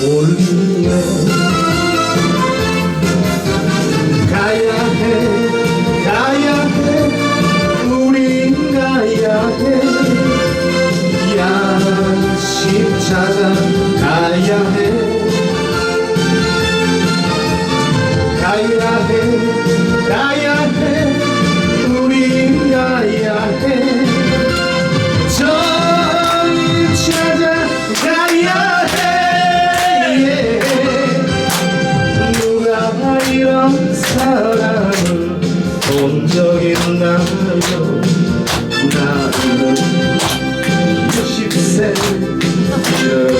올리네 가야 해 우린 가야 해 양심 찾아 가야 해 우린 가야 해 정의 찾아 가야 해 누가 이런 사랑을 본 적 있나요? 나는 60세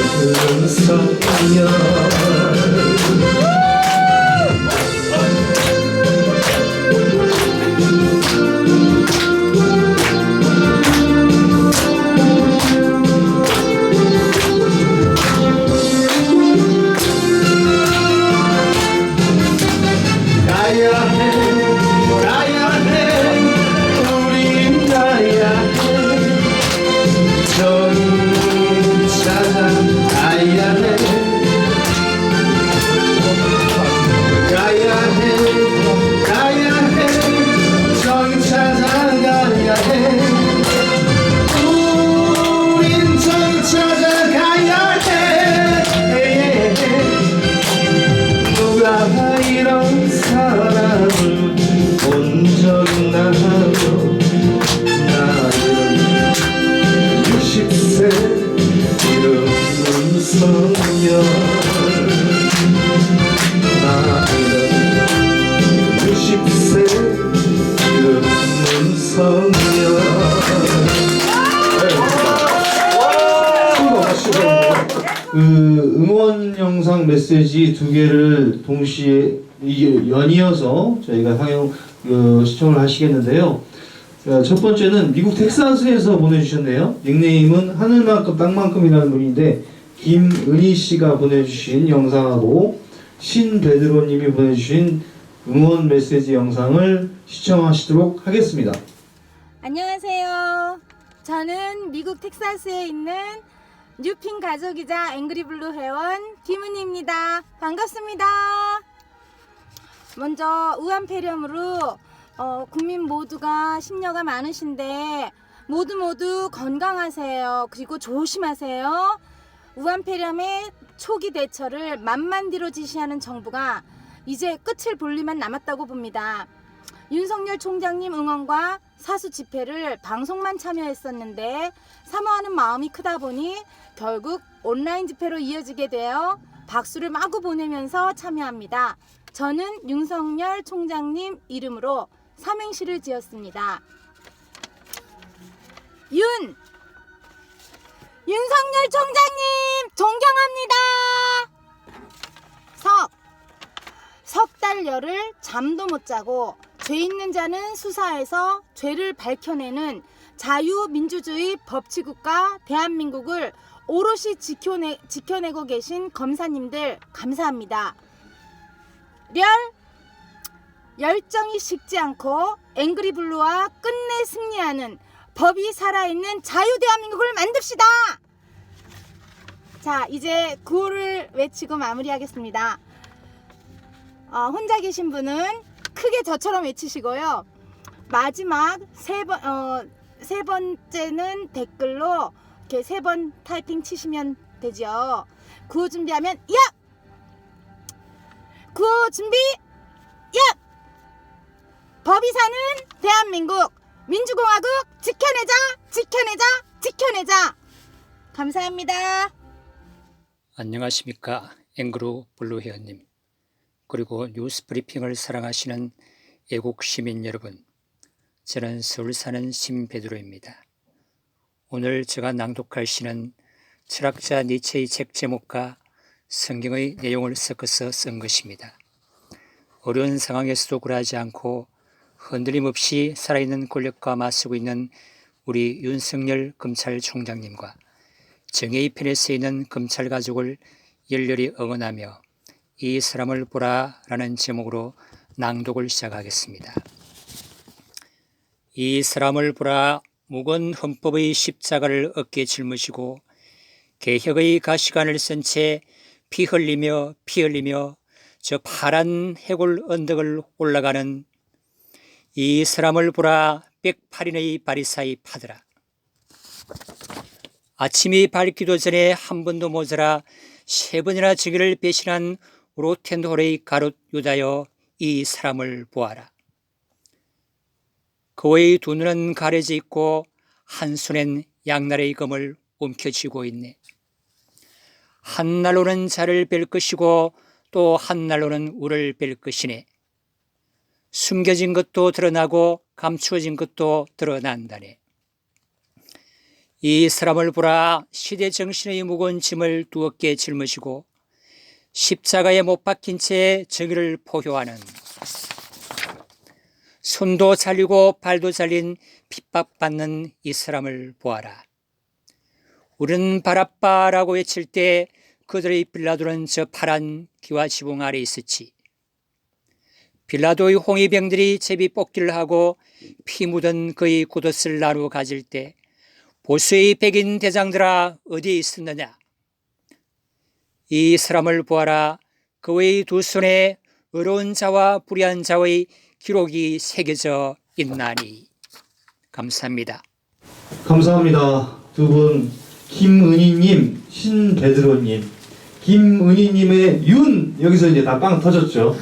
젊은 소녀 응원 영상 메시지 2개를 동시에 연이어서 저희가 시청을 하시겠는데요. 첫 번째는 미국 텍사스에서 보내주셨네요. 닉네임은 하늘만큼 땅만큼이라는 분인데 김은희 씨가 보내주신 영상하고 신베드로님이 보내주신 응원 메시지 영상을 시청하시도록 하겠습니다. 안녕하세요. 저는 미국 텍사스에 있는 뉴핀 가족이자 앵그리블루 회원 김은희입니다. 반갑습니다. 먼저 우한폐렴으로 국민 모두가 심려가 많으신데 모두 건강하세요. 그리고 조심하세요. 우한폐렴의 초기 대처를 만만디로 지시하는 정부가 이제 끝을 볼 일만 남았다고 봅니다. 윤석열 총장님 응원과 사수 집회를 방송만 참여했었는데 사모하는 마음이 크다 보니 결국 온라인 집회로 이어지게 되어 박수를 마구 보내면서 참여합니다. 저는 윤석열 총장님 이름으로 삼행시를 지었습니다. 윤석열 총장님 존경합니다. 석 달 열흘 잠도 못 자고 죄 있는 자는 수사해서 죄를 밝혀내는 자유민주주의 법치국가 대한민국을 오롯이 지켜내고 계신 검사님들 감사합니다. 열정이 식지 않고 앵그리블루와 끝내 승리하는 법이 살아있는 자유 대한민국을 만듭시다. 자, 이제 구호를 외치고 마무리하겠습니다. 혼자 계신 분은 크게 저처럼 외치시고요. 마지막 세 번째는 댓글로 이렇게 3번 타이핑 치시면 되죠. 구호 준비하면 야! 구호 준비 야! 법이 사는 대한민국 민주공화국 지켜내자 지켜내자 지켜내자. 감사합니다. 안녕하십니까. 앵그루 블루 회원님, 그리고 뉴스 브리핑을 사랑하시는 애국 시민 여러분, 저는 서울 사는 신베드로입니다. 오늘 제가 낭독할 시는 철학자 니체의 책 제목과 성경의 내용을 섞어서 쓴 것입니다. 어려운 상황에서도 굴하지 않고 흔들림 없이 살아있는 권력과 맞서고 있는 우리 윤석열 검찰총장님과 정의의 편에 서 있는 검찰 가족을 열렬히 응원하며 이 사람을 보라 라는 제목으로 낭독을 시작하겠습니다. 이 사람을 보라. 무거운 헌법의 십자가를 어깨에 짊으시고 개혁의 가시관을 쓴 채 피 흘리며 저 파란 해골 언덕을 올라가는 이 사람을 보라. 108인의 바리사의 파들아. 아침이 밝기도 전에 한 번도 모자라 3번이나 정의를 배신한 로텐홀의 가롯 유다여, 이 사람을 보아라. 그의 두 눈은 가려져 있고 한 손엔 양날의 검을 움켜쥐고 있네. 한 날로는 자를 뺄 것이고 또 한 날로는 우를 뺄 것이네. 숨겨진 것도 드러나고 감추어진 것도 드러난다네. 이 사람을 보라. 시대 정신의 무거운 짐을 두 어깨에 짊으시고 십자가에 못 박힌 채 정의를 포효하는, 손도 잘리고 발도 잘린 핍박받는 이 사람을 보아라. 우리는 바라빠라고 외칠 때 그들의 빌라도는 저 파란 기와 지붕 아래 있었지. 빌라도의 홍위병들이 제비 뽑기를 하고 피 묻은 그의 굿옷을 나누어 가질 때 보수의 백인 대장들아 어디에 있었느냐. 이 사람을 보아라. 그의 두 손에 의로운 자와 불의한 자의 기록이 새겨져 있나니. 감사합니다. 감사합니다. 두 분, 김은희님, 신베드로님, 김은희님의 윤, 여기서 이제 다 빵 터졌죠.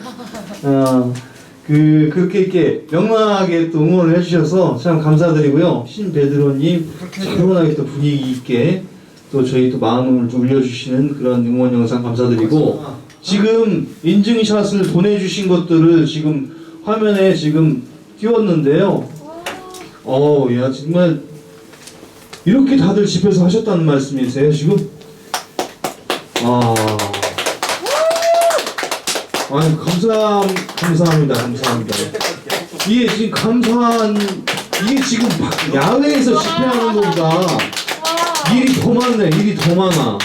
그렇게 이렇게 명랑하게 또 응원을 해주셔서 참 감사드리고요. 신베드로님, 차분하게 또 분위기 있게 또 저희 또 마음을 좀 울려주시는 그런 응원 영상 감사드리고, 지금 인증샷을 보내주신 것들을 지금 화면에 지금 띄웠는데요. 야, 정말 이렇게 다들 집에서 하셨다는 말씀이세요, 지금? 아니, 감사합니다. 이게 지금 이게 지금 야외에서 집회하는 것보다 일이 더 많아.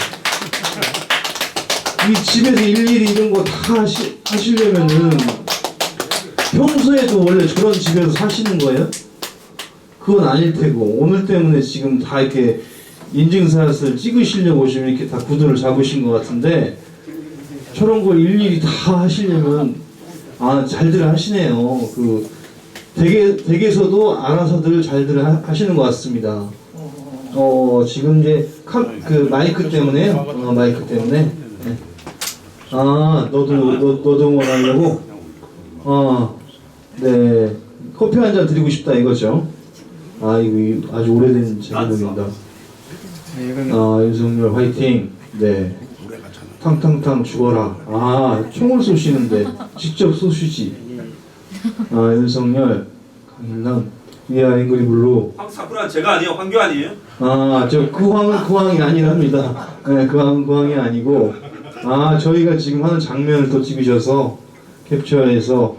이 집에서 일일이 이런 거 다 하시려면은 평소에도 원래 저런 집에서 사시는 거예요? 그건 아닐 테고, 오늘 때문에 지금 다 이렇게 인증샷을 찍으시려고 지금 이렇게 다 구도를 잡으신 것 같은데, 저런 걸 일일이 다 하시려면 잘들 하시네요. 댁에서도 알아서들 잘들 하시는 것 같습니다. 지금 이제 마이크 때문에요. 마이크 때문에. 네. 너도 응원하려고. 네, 커피 한 잔 드리고 싶다 이거죠. 아, 이거 아주 오래된 제목입니다. 아, 윤석열 화이팅. 네. 탕탕탕 죽어라. 아, 총을 쏘시는데 직접 쏘시지. 아, 윤석열, 강일남, 위아 앵그리 블루. 황사쿠라 제가 아니에요, 황교안이에요? 아, 저 그 황이 아니랍니다. 네, 그 황이 아니고, 아, 저희가 지금 하는 장면을 또 찍으셔서 캡처해서,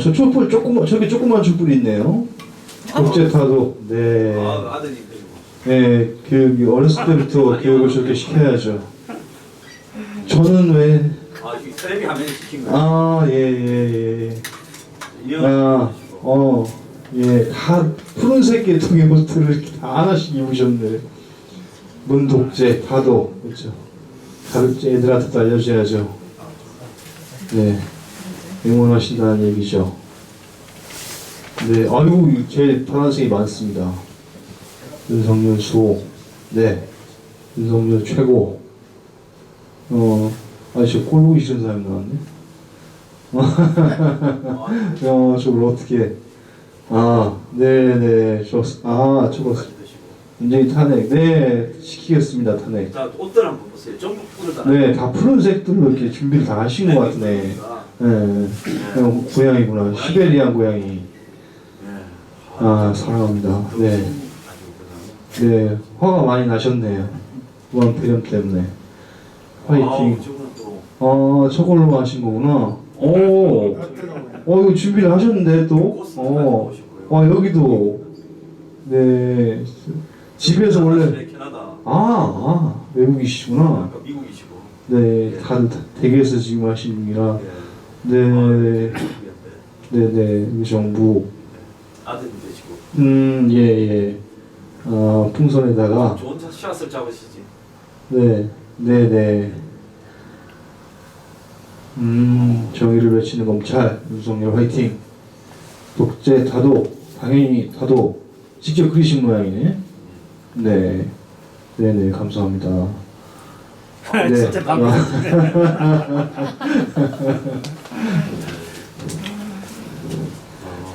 저 촛불 저기 조그만 촛불 있네요. 국제타도, 네. 아드님. 네, 교육이 어렸을 때부터 교육을 저렇게 시켜야죠. 저는 왜? 이 텔레비 화면에 시킨 거예요. 아, 예. 아, 예, 다 푸른색 계통의 옷들을 이렇게 다 하나씩 입으셨네. 문독재, 다도, 그렇죠. 가르쳐 애들한테도 알려줘야죠. 네, 응원하신다는 얘기죠. 네, 아이고, 제일 파란색이 많습니다. 윤석열 수호, 네, 윤석열 최고. 저 꼴보기 싫은 사람 나왔네. 저걸 어떻게? 네네, 저거 굉장히 탄핵. 네, 시키겠습니다, 탄핵. 자, 옷들 한번 보세요. 전부 푸르다. 네, 다 푸른색들로 이렇게 준비를 다 하신 것 같네. 네, 고양이구나. 시베리안 고양이. 아, 사랑합니다. 네. 네, 화가 많이 나셨네요. 무한폐렴 때문에. 화이팅. 저걸로 하신 거구나. 이거 준비를 하셨는데 또. 여기도. 네. 집에서 원래. 외국이시구나. 미국이시고. 네, 다들 댁에서 지금 하신 중이라. 네. 네네, 우리 정부. 아드님 되시고. 예. 풍선에다가. 좋은 샷을 잡으시지. 네. 정의를 외치는 검찰, 윤석열 화이팅. 독재 다도, 당연히 다도. 직접 그리신 모양이네. 네네, 감사합니다. 네. 진짜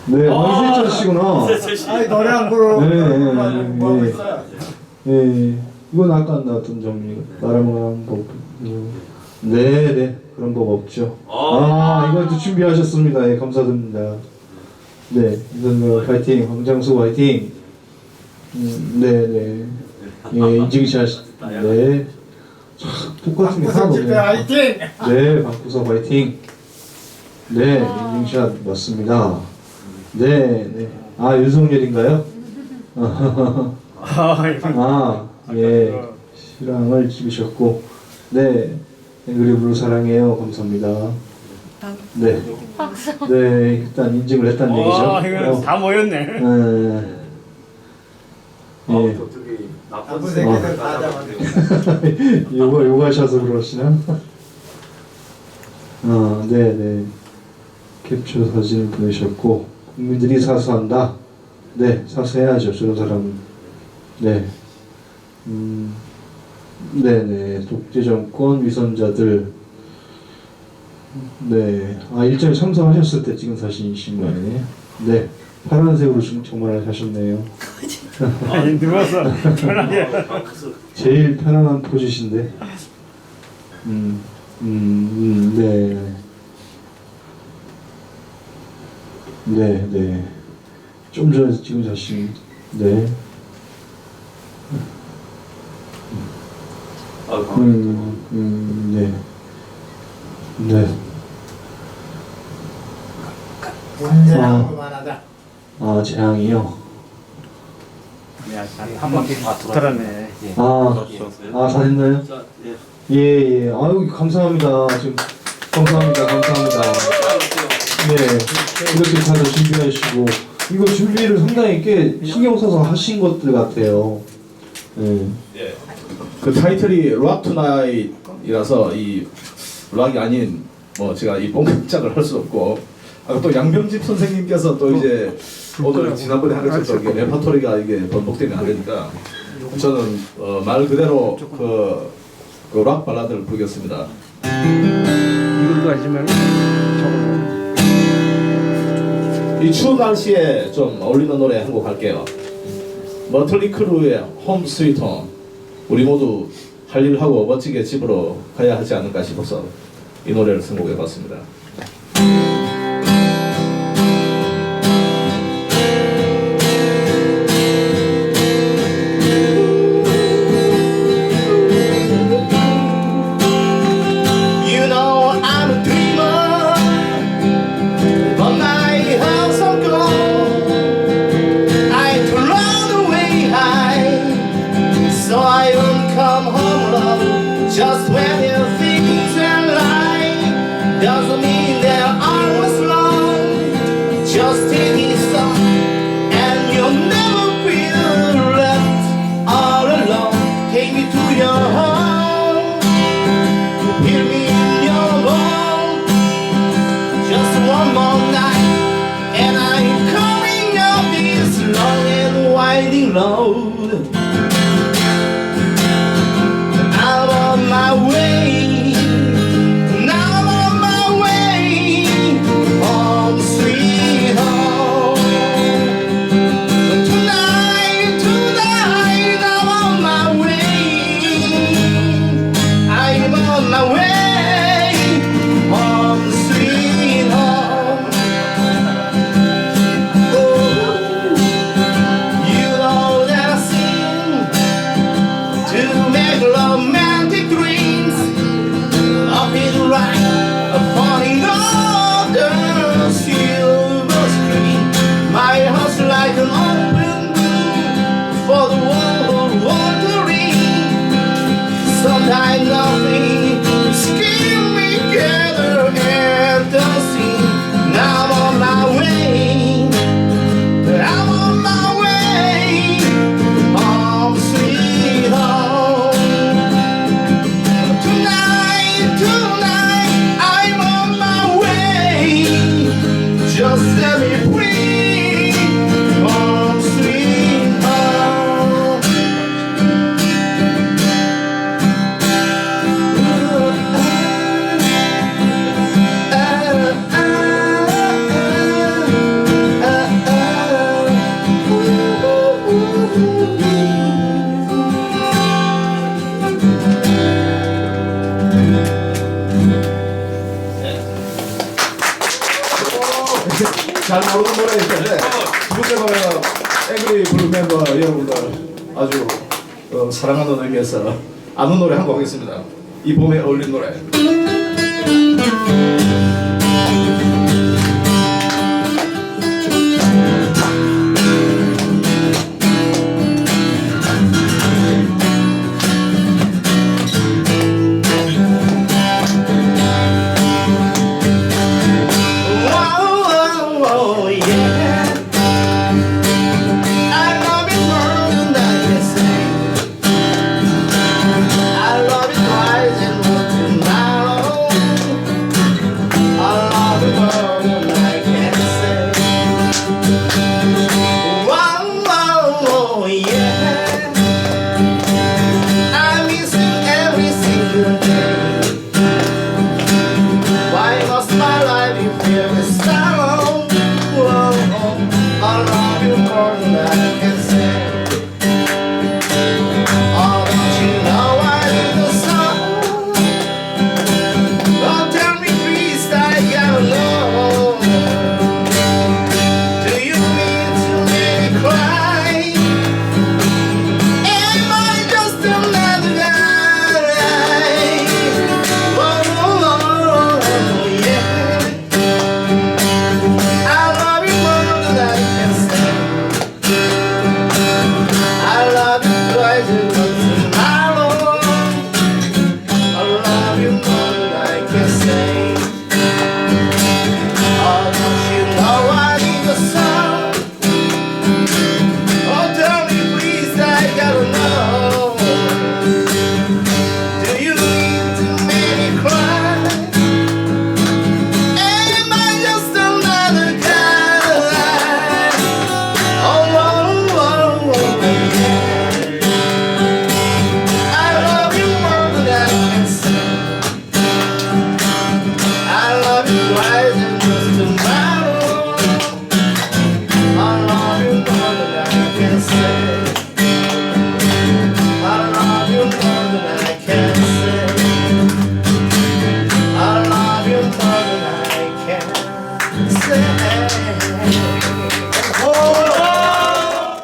네, 이세철 씨구나. 아니, 노래 한 부르고 네. 네, 이건 아까 나왔던 정리. 나라만 법. 네, 그런 법 없죠. 이것도 준비하셨습니다. 예, 감사드립니다. 네, 윤석열 화이팅, 황장수 화이팅. 네. 예, 인증샷. 네. 똑같은 게 하나도 없네요. 화이팅! 네, 박구석 화이팅. 네, 인증샷 맞습니다. 네. 윤석열인가요? 예. 실황을 찍으셨고, 네. 앵그리 블루 사랑해요. 감사합니다. 네. 네, 일단 인증을 했다는 얘기죠. 이거 다 모였네. 예. 나쁜 새끼들 다 잡았네. 요가셔서 그러시나? 네. 캡처 사진을 보내셨고, 국민들이 사수한다. 네, 사수해야죠. 저런 사람은. 네. 네네. 독재 정권 위선자들. 네. 일정에 참석하셨을 때 찍은 사진이신 거예요. 네. 파란색으로 정말 하셨네요. 아니, 누워서 편하게. 제일 편안한 포즈신데. 네. 좀 전에 찍은 사진. 네. 네. 문제라고 말하자. 재앙이요. 한 바퀴 돌았네. 다 됐나요? 예. 아유, 감사합니다. 지금 감사합니다. 네. 이렇게 다들 준비하시고, 이거 준비를 상당히 꽤 신경 써서 하신 것들 같아요. 네. 그 타이틀이 락 투나잇이라서 이 락이 아닌 제가 이 뽕짝을 할 수 없고 또 양병집 선생님께서 또 이제 오늘 지난번에 한 것처럼 이게 레퍼토리가 이게 번복되면 안 되니까 저는 말 그대로 그 락 발라드를 부르겠습니다. 이걸로 하시면 저걸로. 이 추운 날씨에 좀 어울리는 노래 한 곡 할게요. 머틀리 크루의 홈 스위트 홈. 우리 모두 할 일 하고 멋지게 집으로 가야 하지 않을까 싶어서 이 노래를 선곡해봤습니다. Just when you think they're lying, doesn't mean they're always wrong. Just take it slow, and you'll never feel left all alone. Take me to your home, hear me in your home. Just one more night, and I'm coming up this long and winding road. My way, now I'm on my way, home sweet home. Tonight, I'm on my way, I'm on my way, home sweet home. Ooh, you know that I sing to make romantic dreams up in the right upon the silver screen. My heart's like an open book for the world wandering. Sometimes nothing skin me together and dancing. Now I'm on my way, I'm on my way, home sweet home. Tonight, I'm on my way. Just set me free, home sweet home. 잘 모르는 노래인데 두 번째 노래는 앵그리 블루 멤버 여러분들 아주 사랑하는 의미에서 아는 노래 한 곡 하겠습니다. 이 봄에 어울리는 노래.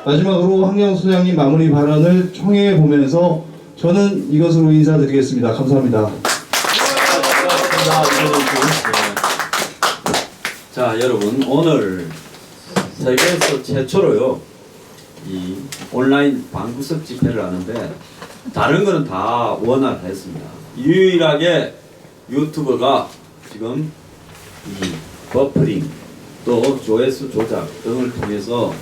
마지막으로 황영 소장님 마무리 발언을 청해 보면서 저는 이것으로 인사드리겠습니다. 감사합니다. 자, 여러분, 오늘 세계에서 최초로요 이 온라인 방구석 집회를 하는데 다른 거는 다 원활했습니다. 유일하게 유튜브가 지금 이 버퍼링 또 조회수 조작 등을 통해서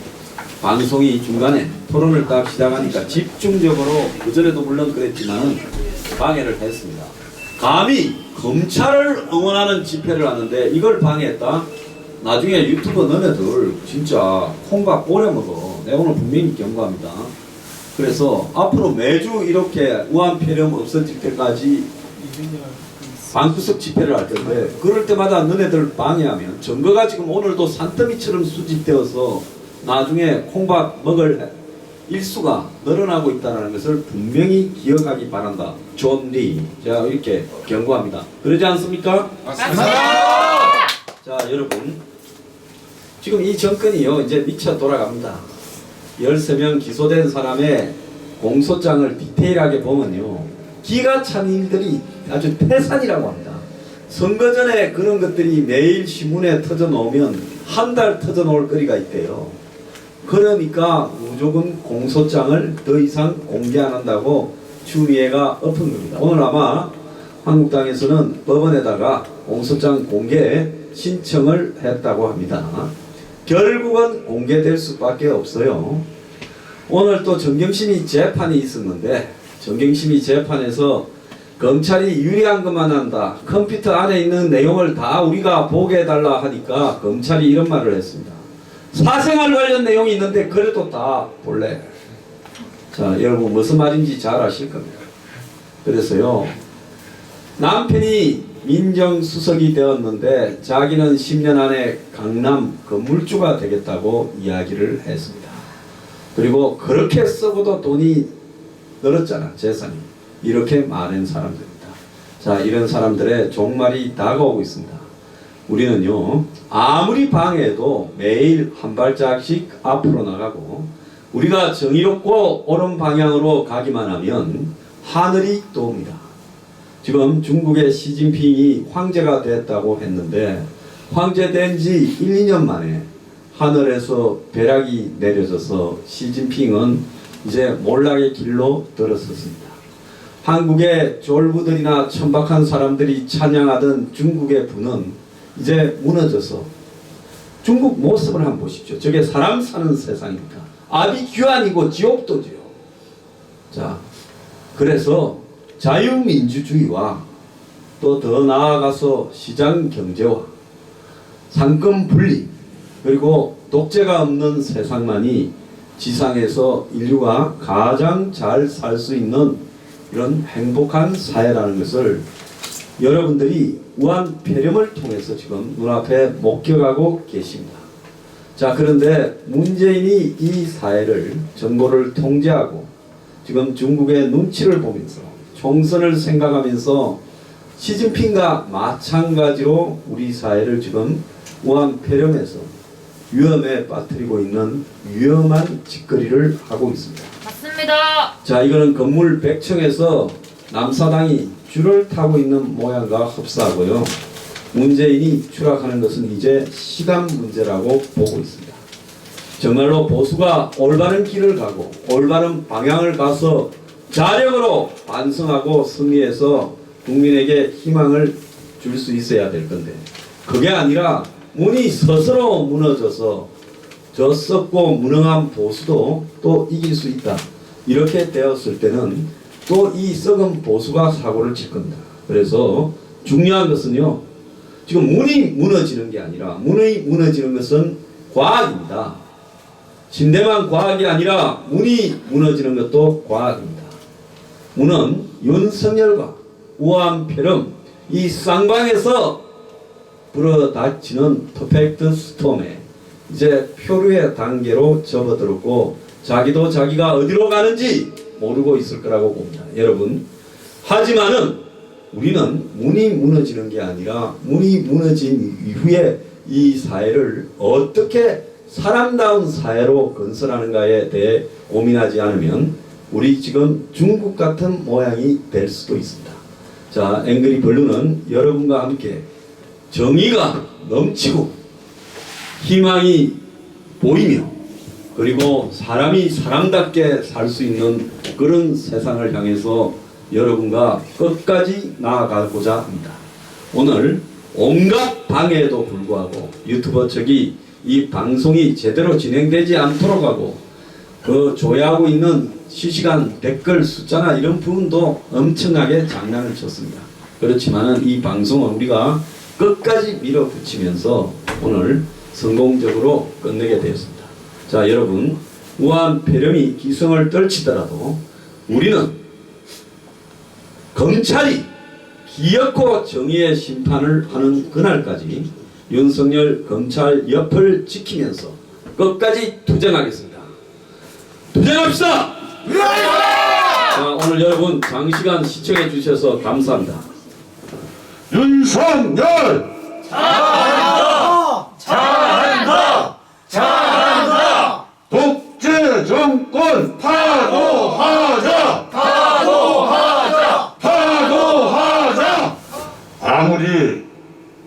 방송이 중간에 토론을 딱 시작하니까 집중적으로 그전에도 물론 그랬지만 방해를 했습니다. 감히 검찰을 응원하는 집회를 하는데 이걸 방해했다? 나중에 유튜브 너네들 진짜 콩밥 오래 먹어. 내가 오늘 분명히 경고합니다. 그래서 앞으로 매주 이렇게 우한폐렴 없어질 때까지 방구석 집회를 할 텐데 그럴 때마다 너네들 방해하면 증거가 지금 오늘도 산더미처럼 수집되어서 나중에 콩밥 먹을 일수가 늘어나고 있다는 것을 분명히 기억하기 바란다. 존 리, 제가 이렇게 경고합니다. 그러지 않습니까? 맞습니다. 자, 여러분, 지금 이 정권이요 이제 미쳐 돌아갑니다. 13명 기소된 사람의 공소장을 디테일하게 보면요 기가 찬 일들이 아주 태산이라고 합니다. 선거 전에 그런 것들이 매일 신문에 터져 놓으면 한 달 터져 놓을 거리가 있대요. 그러니까 무조건 공소장을 더 이상 공개 안 한다고 추미애가 엎은 겁니다. 오늘 아마 한국당에서는 법원에다가 공소장 공개 신청을 했다고 합니다. 결국은 공개될 수밖에 없어요. 오늘 또 정경심의 재판이 있었는데 정경심의 재판에서 검찰이 유리한 것만 한다. 컴퓨터 안에 있는 내용을 다 우리가 보게 해달라 하니까 검찰이 이런 말을 했습니다. 사생활 관련 내용이 있는데 그래도 다 볼래. 자, 여러분 무슨 말인지 잘 아실 겁니다. 그래서요 남편이 민정수석이 되었는데 자기는 10년 안에 강남 건물주가 되겠다고 이야기를 했습니다. 그리고 그렇게 쓰고도 돈이 늘었잖아, 재산이. 이렇게 많은 사람들입니다. 자, 이런 사람들의 종말이 다가오고 있습니다. 우리는요 아무리 방해해도 매일 한 발짝씩 앞으로 나가고 우리가 정의롭고 옳은 방향으로 가기만 하면 하늘이 도웁니다. 지금 중국의 시진핑이 황제가 됐다고 했는데 황제된 지 1, 2년 만에 하늘에서 벼락이 내려져서 시진핑은 이제 몰락의 길로 들어섰습니다. 한국의 졸부들이나 천박한 사람들이 찬양하던 중국의 부는 이제 무너져서 중국 모습을 한번 보십시오. 저게 사람 사는 세상입니까? 아비규환이고 지옥도지요. 자, 그래서 자유민주주의와 또 더 나아가서 시장경제와 상권분리 그리고 독재가 없는 세상만이 지상에서 인류가 가장 잘 살 수 있는 이런 행복한 사회라는 것을 여러분들이 우한폐렴을 통해서 지금 눈앞에 목격하고 계십니다. 자, 그런데 문재인이 이 사회를 정보를 통제하고 지금 중국의 눈치를 보면서 총선을 생각하면서 시진핑과 마찬가지로 우리 사회를 지금 우한폐렴에서 위험에 빠뜨리고 있는 위험한 짓거리를 하고 있습니다. 맞습니다. 자, 이거는 건물 100층에서 남사당이 줄을 타고 있는 모양과 흡사하고요. 문재인이 추락하는 것은 이제 시간 문제라고 보고 있습니다. 정말로 보수가 올바른 길을 가고 올바른 방향을 가서 자력으로 반성하고 승리해서 국민에게 희망을 줄 수 있어야 될 건데 그게 아니라 문이 스스로 무너져서 저 썩고 무능한 보수도 또 이길 수 있다. 이렇게 되었을 때는 또 이 썩은 보수가 사고를 칠 겁니다. 그래서 중요한 것은요. 지금 문이 무너지는 게 아니라 문이 무너지는 것은 과학입니다. 침대만 과학이 아니라 문이 무너지는 것도 과학입니다. 문은 윤석열과 우한폐렴 이 쌍방에서 불어닥치는 퍼펙트 스톰에 이제 표류의 단계로 접어들었고 자기도 자기가 어디로 가는지 모르고 있을 거라고 봅니다. 여러분, 하지만은 우리는 문이 무너지는 게 아니라 문이 무너진 이후에 이 사회를 어떻게 사람다운 사회로 건설하는가에 대해 고민하지 않으면 우리 지금 중국 같은 모양이 될 수도 있습니다. 자, 앵그리 블루는 여러분과 함께 정의가 넘치고 희망이 보이며 그리고 사람이 사람답게 살 수 있는 그런 세상을 향해서 여러분과 끝까지 나아가고자 합니다. 오늘 온갖 방해에도 불구하고 유튜버 측이 이 방송이 제대로 진행되지 않도록 하고 그 조회하고 있는 실시간 댓글 숫자나 이런 부분도 엄청나게 장난을 쳤습니다. 그렇지만 이 방송은 우리가 끝까지 밀어붙이면서 오늘 성공적으로 끝내게 되었습니다. 자, 여러분, 우한 폐렴이 기승을 떨치더라도 우리는 검찰이 기어코 정의의 심판을 하는 그날까지 윤석열 검찰 옆을 지키면서 끝까지 투쟁하겠습니다. 투쟁합시다! 자, 오늘 여러분 장시간 시청해 주셔서 감사합니다. 윤석열! 잘한다! 잘한다! 잘한다! 독재 정권 파도하자! 파도하자! 파도하자! 아무리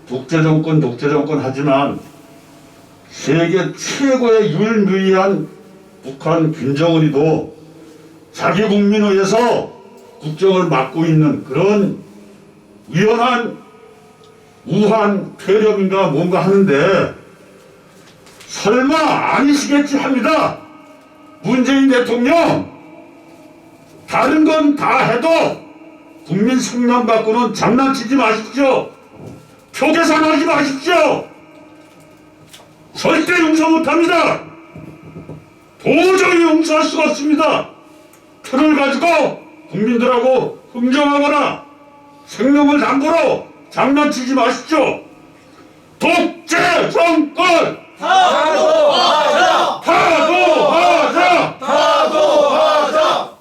독재 정권 하지만 세계 최고의 유일무이한 북한 김정은이도 자기 국민을 위해서 국정을 맡고 있는 그런 위험한 우한 폐렴인가 뭔가 하는데 설마 아니시겠지 합니다. 문재인 대통령 다른 건 다 해도 국민 생명 갖고는 장난치지 마십시오. 표 계산하지 마십시오. 절대 용서 못합니다. 도저히 용서할 수가 없습니다. 표를 가지고 국민들하고 흥정하거나 생명을 담보로 장난치지 마십시오. 독재 정권 파도하자! 파도하자! 파도하자!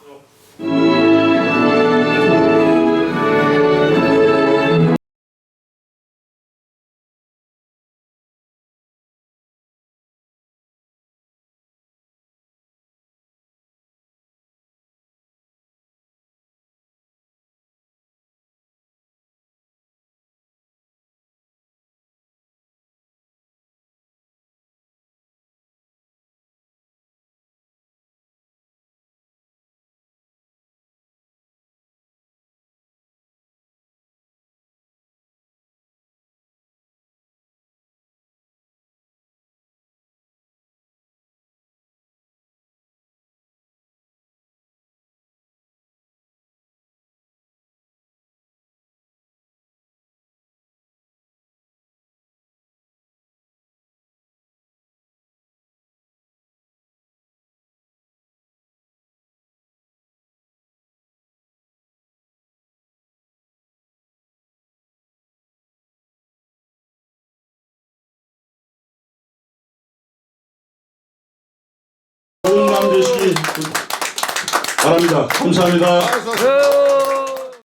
좋은 밤 되시기 바랍니다. 감사합니다.